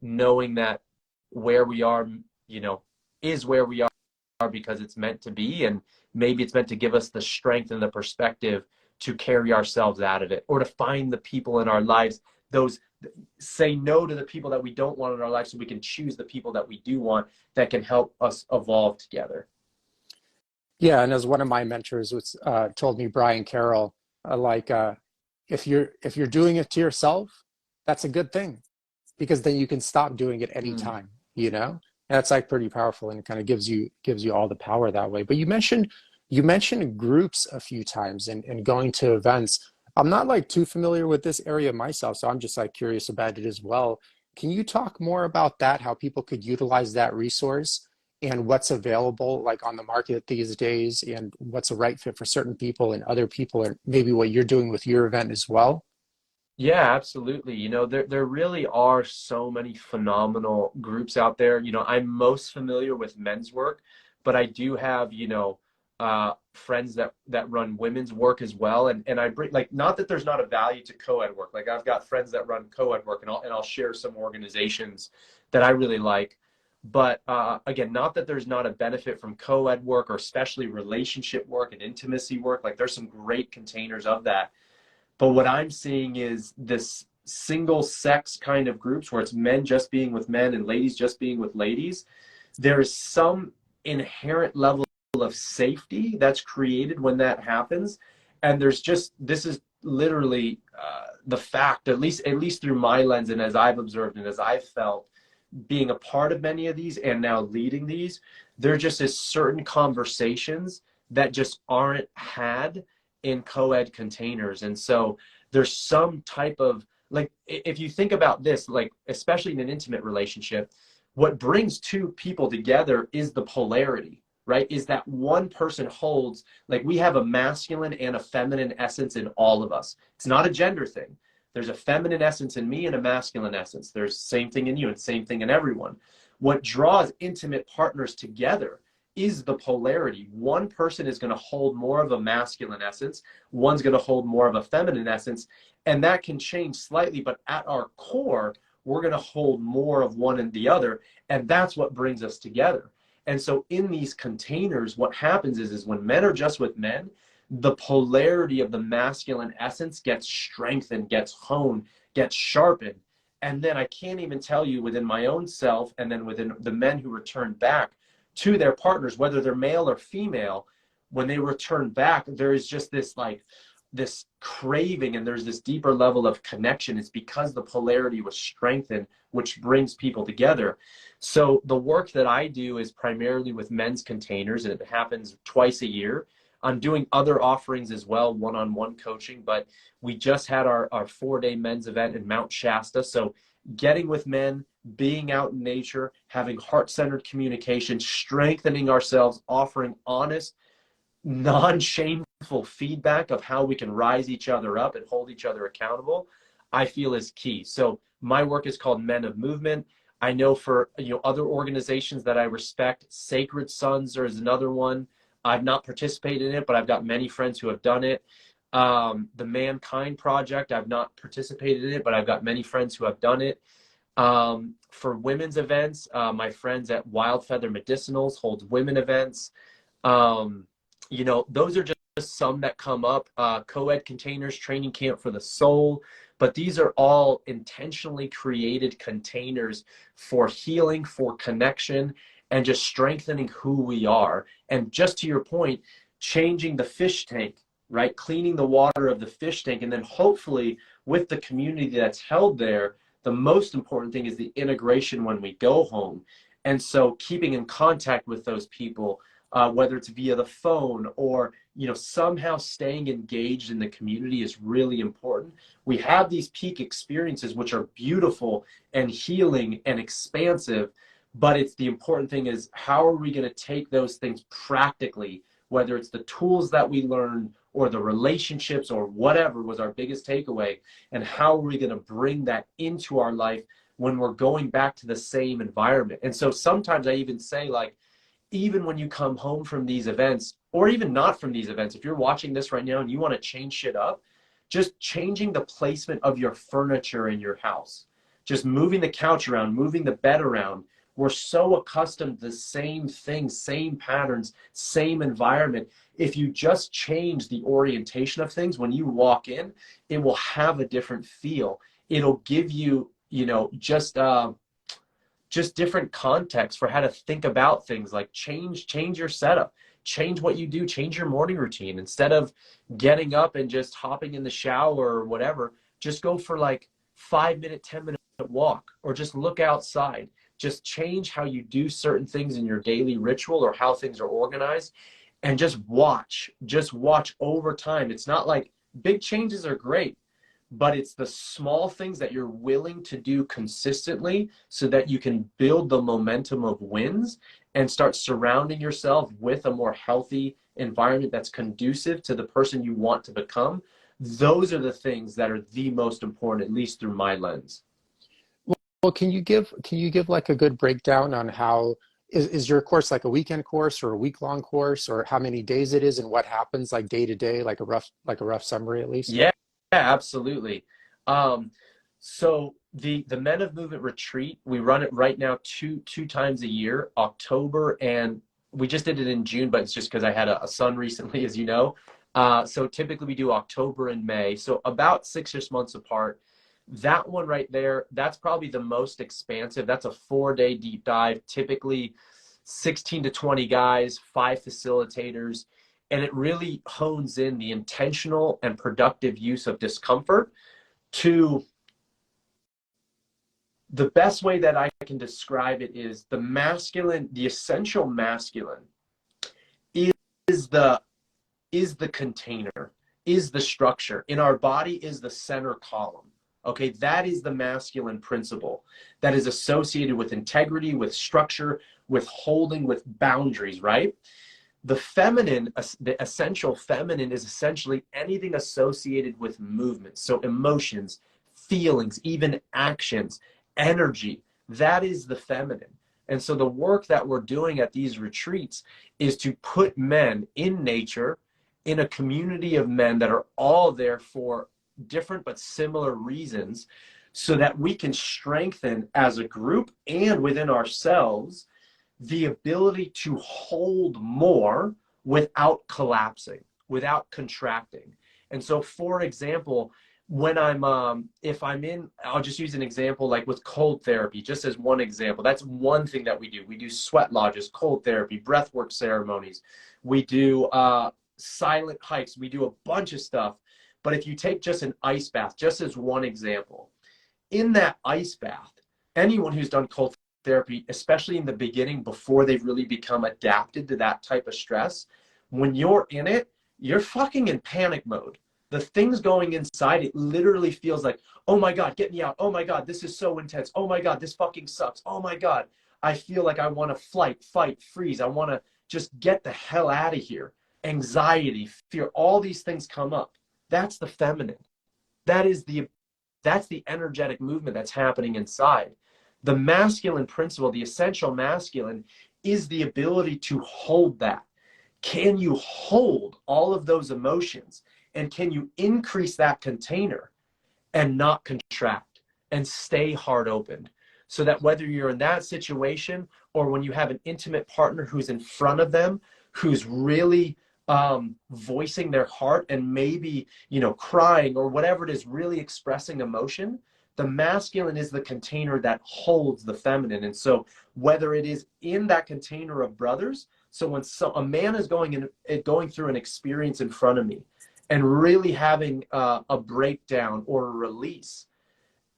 knowing that where we are, you know, is where we are because it's meant to be, and maybe it's meant to give us the strength and the perspective to carry ourselves out of it, or to find the people in our lives, those say no to the people that we don't want in our life so we can choose the people that we do want, that can help us evolve together. Yeah, and as one of my mentors was told me, Brian Carroll, if you're doing it to yourself, that's a good thing, because then you can stop doing it anytime, you know? And that's like pretty powerful, and it kind of gives you all the power that way. But you mentioned groups a few times, and going to events. I'm not like too familiar with this area myself, so I'm just like curious about it as well. Can you talk more about that, how people could utilize that resource and what's available like on the market these days, and what's a right fit for certain people and other people, and maybe what you're doing with your event as well? Yeah, absolutely. You know, there really are so many phenomenal groups out there. You know, I'm most familiar with men's work, but I do have, you know, friends that run women's work as well. And I bring, like, not that there's not a value to co-ed work. Like, I've got friends that run co-ed work, and I'll share some organizations that I really like. But again, not that there's not a benefit from co-ed work, or especially relationship work and intimacy work. Like, there's some great containers of that. But what I'm seeing is this single sex kind of groups where it's men just being with men and ladies just being with ladies. There is some inherent level of safety that's created when that happens. And there's just, this is literally the fact, at least through my lens, and as I've observed and as I've felt being a part of many of these and now leading these, there just is certain conversations that just aren't had in co-ed containers. And so there's some type of, like, if you think about this, like, especially in an intimate relationship, what brings two people together is the polarity, right? Is that one person holds, like, we have a masculine and a feminine essence in all of us. It's not a gender thing. There's a feminine essence in me and a masculine essence. There's the same thing in you and same thing in everyone. What draws intimate partners together is the polarity. One person is going to hold more of a masculine essence. One's going to hold more of a feminine essence. And that can change slightly, but at our core, we're going to hold more of one and the other. And that's what brings us together. And so in these containers, what happens is when men are just with men, the polarity of the masculine essence gets strengthened, gets honed, gets sharpened. And then I can't even tell you, within my own self and then within the men who return back to their partners, whether they're male or female, when they return back, there is just this, like, this craving, and there's this deeper level of connection. It's because the polarity was strengthened, which brings people together. So the work that I do is primarily with men's containers, and it happens twice a year. I'm doing other offerings as well, one-on-one coaching, but we just had our 4-day men's event in Mount Shasta. So getting with men, being out in nature, having heart-centered communication, strengthening ourselves, offering honest, non-shameful feedback of how we can rise each other up and hold each other accountable, I feel is key. So my work is called Men of Movement. I know for, you know, other organizations that I respect, Sacred Sons is another one. I've not participated in it, but I've got many friends who have done it. The Mankind Project, I've not participated in it, but I've got many friends who have done it. For women's events, my friends at Wild Feather Medicinals holds women events. You know, those are just some that come up. Co-ed containers, training camp for the soul. But these are all intentionally created containers for healing, for connection, and just strengthening who we are. And just to your point, changing the fish tank, right? Cleaning the water of the fish tank. And then hopefully with the community that's held there, The most important thing is the integration when we go home. And so keeping in contact with those people, whether it's via the phone or, somehow staying engaged in the community is really important. We have these peak experiences, which are beautiful and healing and expansive, but it's the important thing is how are we going to take those things practically, whether it's the tools that we learn or the relationships or whatever was our biggest takeaway, and how are we going to bring that into our life when we're going back to the same environment. And so sometimes I even say, like, even when you come home from these events, or even not from these events, if you're watching this right now and you want to change shit up, just changing the placement of your furniture in your house, just moving the couch around, moving the bed around. We're so accustomed to the same things, same patterns, same environment. If you just change the orientation of things, when you walk in, it will have a different feel. It'll give you, just different context for how to think about things. Like change your setup, change what you do, change your morning routine. Instead of getting up and just hopping in the shower or whatever, just go for like 5-minute, 10-minute walk, or just look outside. Just change how you do certain things in your daily ritual or how things are organized, and just watch over time. It's not like big changes are great, but it's the small things that you're willing to do consistently so that you can build the momentum of wins and start surrounding yourself with a more healthy environment that's conducive to the person you want to become. Those are the things that are the most important, at least through my lens. Well, can you give like a good breakdown on how is your course like a weekend course or a week-long course, or how many days it is and what happens like day to day, like a rough summary at least? Yeah, absolutely. So the Men of Movement retreat, we run it right now two times a year, October, and we just did it in June, but it's just because I had a son recently, as you know. So typically we do October and May, so about 6 months apart. That one right there, that's probably the most expansive. That's a 4-day deep dive, typically 16 to 20 guys, 5 facilitators, and it really hones in the intentional and productive use of discomfort to the best way that I can describe it is the essential masculine is the container, is the structure. In our body is the center column. Okay, that is the masculine principle that is associated with integrity, with structure, with holding, with boundaries, right? The feminine, the essential feminine, is essentially anything associated with movement. So emotions, feelings, even actions, energy, that is the feminine. And so the work that we're doing at these retreats is to put men in nature, in a community of men that are all there for different but similar reasons, so that we can strengthen as a group and within ourselves the ability to hold more without collapsing, without contracting. And so, for example, when if I'm in, I'll just use an example like with cold therapy, just as one example. That's one thing that we do. We do sweat lodges, cold therapy, breathwork ceremonies. We do silent hikes. We do a bunch of stuff. But if you take just an ice bath, just as one example, in that ice bath, anyone who's done cold therapy, especially in the beginning, before they've really become adapted to that type of stress, when you're in it, you're fucking in panic mode. The things going inside, it literally feels like, oh my God, get me out. Oh my God, this is so intense. Oh my God, this fucking sucks. Oh my God, I feel like I want to flight, fight, freeze. I want to just get the hell out of here. Anxiety, fear, all these things come up. That's the feminine. That's the energetic movement that's happening inside. The masculine principle, the essential masculine, is the ability to hold that. Can you hold all of those emotions? And can you increase that container and not contract and stay heart opened? So that whether you're in that situation or when you have an intimate partner who's in front of them, who's really voicing their heart and maybe, crying or whatever it is, really expressing emotion, the masculine is the container that holds the feminine. And so whether it is in that container of brothers, so when a man is going through an experience in front of me and really having a breakdown or a release,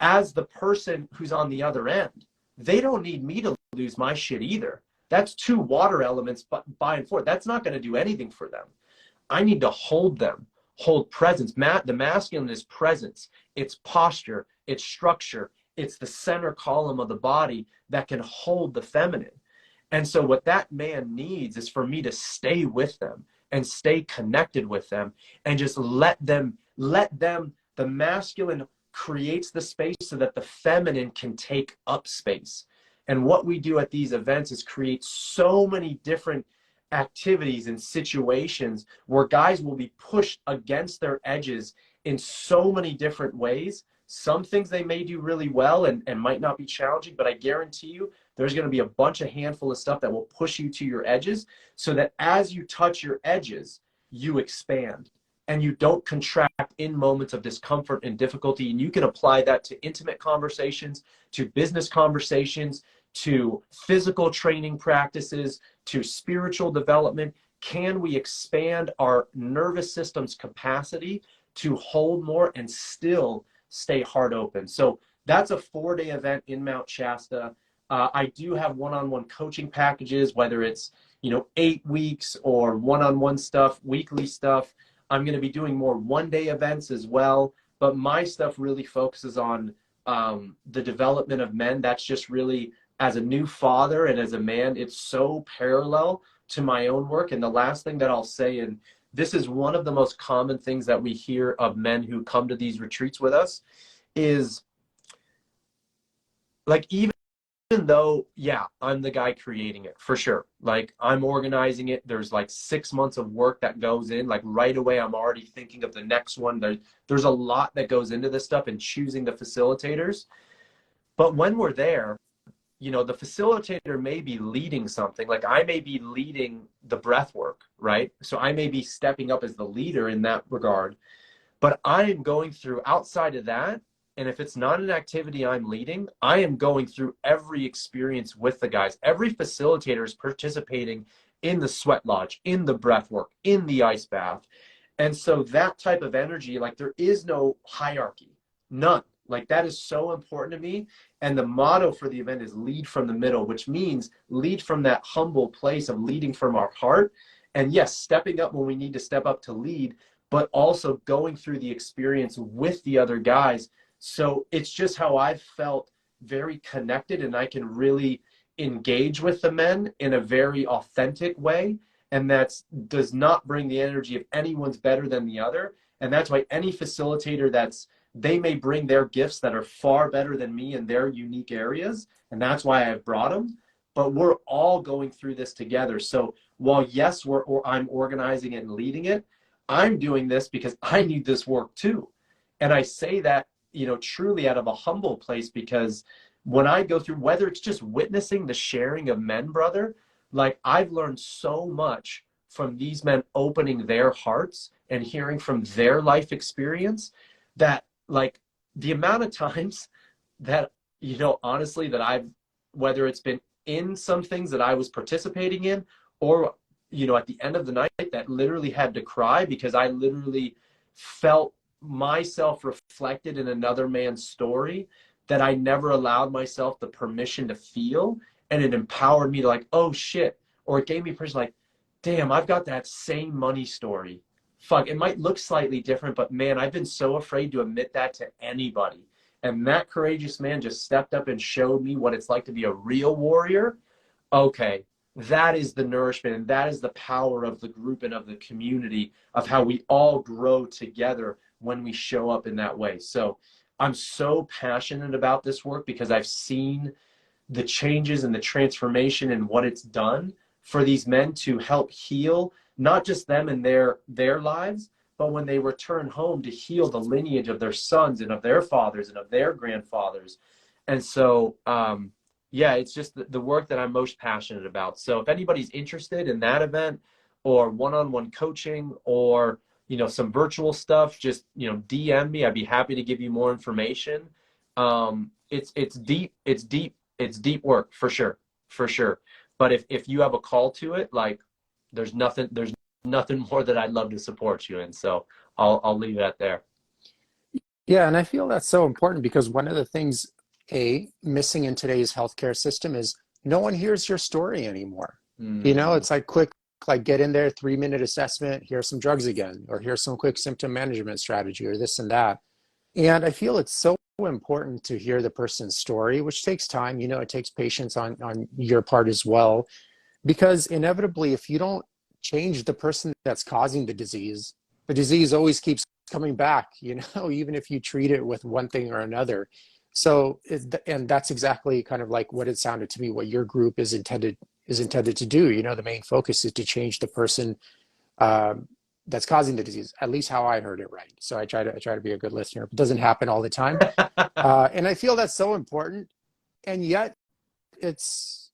as the person who's on the other end, they don't need me to lose my shit either. That's two water elements by and forth. That's not going to do anything for them. I need to hold them, hold presence. The masculine is presence. It's posture, it's structure, it's the center column of the body that can hold the feminine. And so what that man needs is for me to stay with them and stay connected with them and just let them, the masculine creates the space so that the feminine can take up space. And what we do at these events is create so many different activities and situations where guys will be pushed against their edges in so many different ways. Some things they may do really well and might not be challenging, but I guarantee you there's going to be a bunch of handful of stuff that will push you to your edges so that as you touch your edges, you expand and you don't contract in moments of discomfort and difficulty. And you can apply that to intimate conversations, to business conversations, to physical training practices, to spiritual development. Can we expand our nervous system's capacity to hold more and still stay heart open? So that's a 4-day event in Mount Shasta. I do have one-on-one coaching packages, whether it's 8 weeks or one-on-one stuff, weekly stuff. I'm going to be doing more one-day events as well, but my stuff really focuses on the development of men. That's just really, as a new father and as a man, it's so parallel to my own work. And the last thing that I'll say, and this is one of the most common things that we hear of men who come to these retreats with us, is like, even though, yeah, I'm the guy creating it for sure. Like, I'm organizing it. There's like 6 months of work that goes in. Like, right away, I'm already thinking of the next one. There's a lot that goes into this stuff and choosing the facilitators. But when we're there, the facilitator may be leading something. Like, I may be leading the breath work, right? So I may be stepping up as the leader in that regard. But I am going through outside of that. And if it's not an activity I'm leading, I am going through every experience with the guys. Every facilitator is participating in the sweat lodge, in the breath work, in the ice bath. And so that type of energy, like, there is no hierarchy, none. Like, that is so important to me. And the motto for the event is lead from the middle, which means lead from that humble place of leading from our heart. And yes, stepping up when we need to step up to lead, but also going through the experience with the other guys. So it's just how I've felt very connected, and I can really engage with the men in a very authentic way. And that does not bring the energy of anyone's better than the other. And that's why any facilitator they may bring their gifts that are far better than me in their unique areas. And that's why I've brought them. But we're all going through this together. So while yes, I'm organizing and leading it, I'm doing this because I need this work too. And I say that truly out of a humble place, because when I go through, whether it's just witnessing the sharing of men, brother, like, I've learned so much from these men opening their hearts and hearing from their life experience, that, like, the amount of times that, honestly, that whether it's been in some things that I was participating in, or, at the end of the night, that literally had to cry because I literally felt myself reflected in another man's story that I never allowed myself the permission to feel. And it empowered me to, like, oh shit. Or it gave me permission, like, damn, I've got that same money story. Fuck, it might look slightly different, but man, I've been so afraid to admit that to anybody. And that courageous man just stepped up and showed me what it's like to be a real warrior. Okay, that is the nourishment, and that is the power of the group and of the community, of how we all grow together when we show up in that way. So I'm so passionate about this work because I've seen the changes and the transformation and what it's done for these men to help heal, not just them and their lives, but when they return home, to heal the lineage of their sons and of their fathers and of their grandfathers. And so, yeah, it's just the work that I'm most passionate about. So if anybody's interested in that event, or one-on-one coaching, or some virtual stuff, just DM me. I'd be happy to give you more information. It's deep work for sure. But if you have a call to it, like, there's nothing more that I'd love to support you in. So I'll leave that there. Yeah, and I feel that's so important because one of the things, missing in today's healthcare system is no one hears your story anymore. Mm, It's like quick, like get in there, 3-minute assessment, here's some drugs again, or here's some quick symptom management strategy, or this and that. And I feel it's so important to hear the person's story, which takes time. It takes patience on your part as well, because inevitably, if you don't change the person that's causing the disease always keeps coming back, even if you treat it with one thing or another. So, and that's exactly kind of like what it sounded to me, what your group is intended to do. The main focus is to change the person um, that's causing the disease, at least how I heard it right. So I try to be a good listener. It doesn't happen all the time. And I feel that's so important. And yet it's,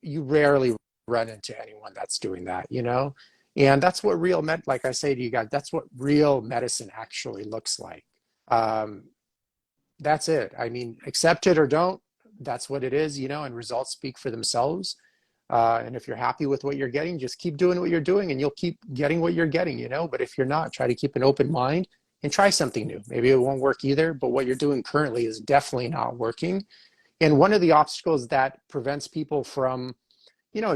you rarely run into anyone that's doing that. And that's what like I say to you guys, that's what real medicine actually looks like. Um, that's it. I mean, accept it or don't. That's what it is, and results speak for themselves. And if you're happy with what you're getting, just keep doing what you're doing and you'll keep getting what you're getting. But if you're not, try to keep an open mind and try something new. Maybe it won't work either, but what you're doing currently is definitely not working. And one of the obstacles that prevents people from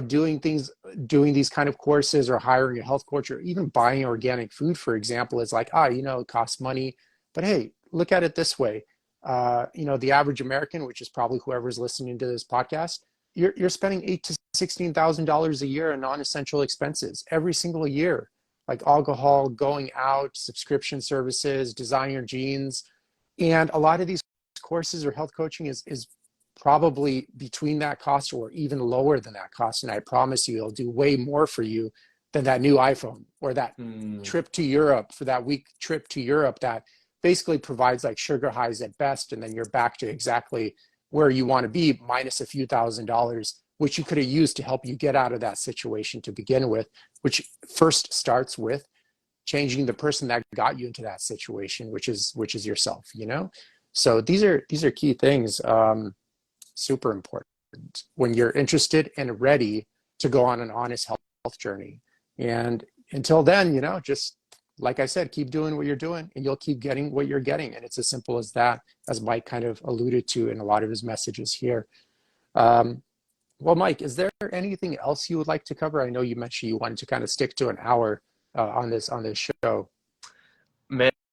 doing these kind of courses or hiring a health coach or even buying organic food, for example, is like, it costs money. But hey, look at it this way. The average American, which is probably whoever's listening to this podcast, you're spending eight to $16,000 a year on non-essential expenses every single year, like alcohol, going out, subscription services, designer jeans. And a lot of these courses or health coaching is probably between that cost or even lower than that cost. And I promise you, it'll do way more for you than that new iPhone or that mm, trip to Europe for that week trip to Europe that basically provides like sugar highs at best. And then you're back to exactly where you want to be minus a few $1,000s, which you could have used to help you get out of that situation to begin with, which first starts with changing the person that got you into that situation, which is yourself. So these are key things. Super important when you're interested and ready to go on an honest health journey. And until then, just like I said, keep doing what you're doing and you'll keep getting what you're getting. And it's as simple as that, as Mike kind of alluded to in a lot of his messages here. Um, well, Mike, is there anything else you would like to cover? I know you mentioned you wanted to kind of stick to an hour on this show.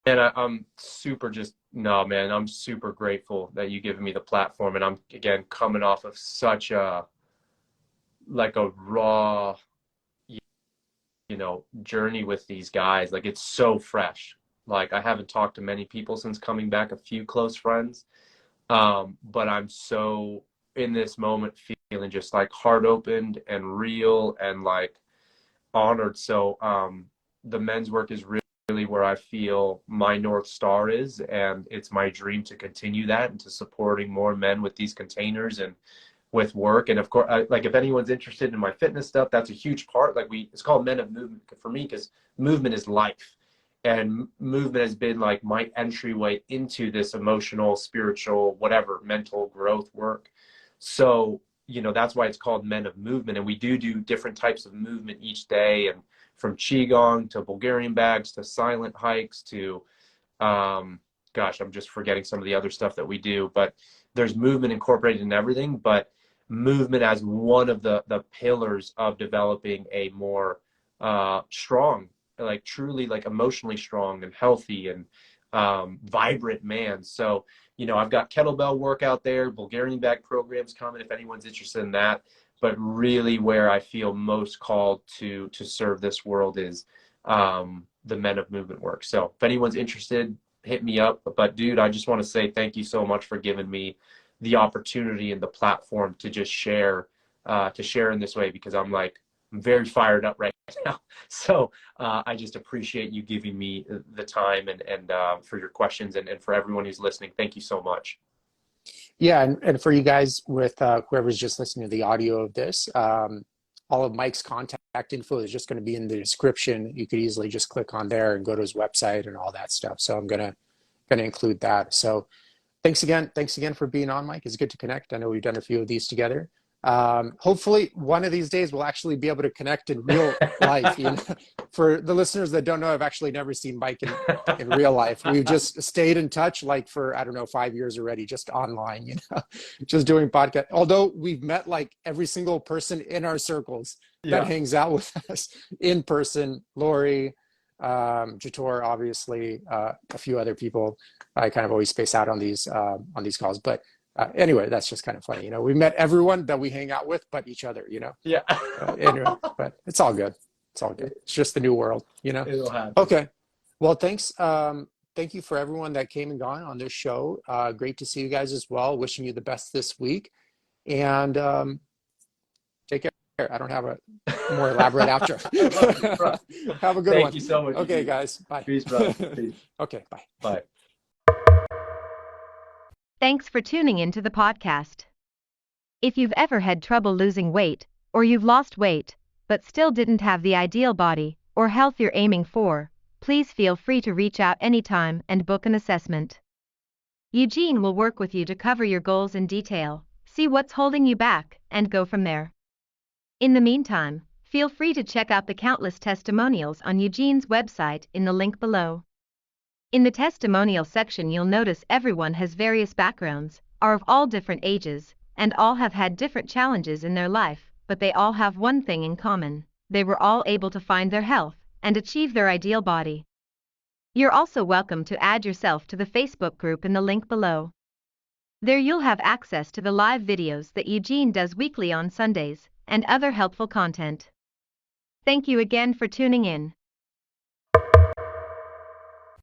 man, I'm super just no, man. I'm super grateful that you given me the platform, and I'm again coming off of such a like a raw, journey with these guys. Like it's so fresh. Like I haven't talked to many people since coming back, a few close friends. But I'm so in this moment feeling just like heart opened and real and like honored. So the men's work is really where I feel my North Star is, and it's my dream to continue that and to supporting more men with these containers and with work. And of course, like if anyone's interested in my fitness stuff, that's a huge part. Like it's called Men of Movement for me because movement is life. And movement has been like my entryway into this emotional, spiritual, whatever, mental growth work. So, that's why it's called Men of Movement. And we do different types of movement each day. And from Qigong to Bulgarian bags to silent hikes to, gosh, I'm just forgetting some of the other stuff that we do. But there's movement incorporated in everything. But movement as one of the pillars of developing a more strong, like truly like emotionally strong and healthy and vibrant man. So, I've got kettlebell work out there, Bulgarian bag programs coming if anyone's interested in that. But really where I feel most called to serve this world is the Men of Movement work. So if anyone's interested, hit me up. But dude, I just want to say thank you so much for giving me the opportunity and the platform to just share in this way, because I'm very fired up right now. So I just appreciate you giving me the time and for your questions and for everyone who's listening. Thank you so much. Yeah, and for you guys with whoever's just listening to the audio of this, all of Mike's contact info is just going to be in the description. You could easily just click on there and go to his website and all that stuff. So I'm gonna include that. So thanks again for being on, Mike. It's good to connect. I know we've done a few of these together. Hopefully one of these days we'll actually be able to connect in real life. You know, for the listeners that don't know, I've actually never seen Mike in real life. We've just stayed in touch like for, I don't know, 5 years already, just online, you know, just doing podcast. Although we've met like every single person in our circles that Yeah. hangs out with us in person. Lori, Jator, obviously, a few other people. I kind of always space out on these calls, but anyway, that's just kind of funny. You know, we met everyone that we hang out with, but each other, you know. Yeah. Anyway, but it's all good. It's all good. It's just the new world, you know. It'll happen. Okay. Well, thanks. Thank you for everyone that came and gone on this show. Great to see you guys as well. Wishing you the best this week. And take care. I don't have a more elaborate outro. I love you, bro. Have a good Thank one. you so much. Okay, guys. Bye. Peace, brother. Peace. Okay, bye. Bye. Thanks for tuning into the podcast. If you've ever had trouble losing weight, or you've lost weight, but still didn't have the ideal body or health you're aiming for, please feel free to reach out anytime and book an assessment. Eugene will work with you to cover your goals in detail, see what's holding you back, and go from there. In the meantime, feel free to check out the countless testimonials on Eugene's website in the link below. In the testimonial section, you'll notice everyone has various backgrounds, are of all different ages, and all have had different challenges in their life, but they all have one thing in common: they were all able to find their health and achieve their ideal body. You're also welcome to add yourself to the Facebook group in the link below. There you'll have access to the live videos that Eugene does weekly on Sundays, and other helpful content. Thank you again for tuning in.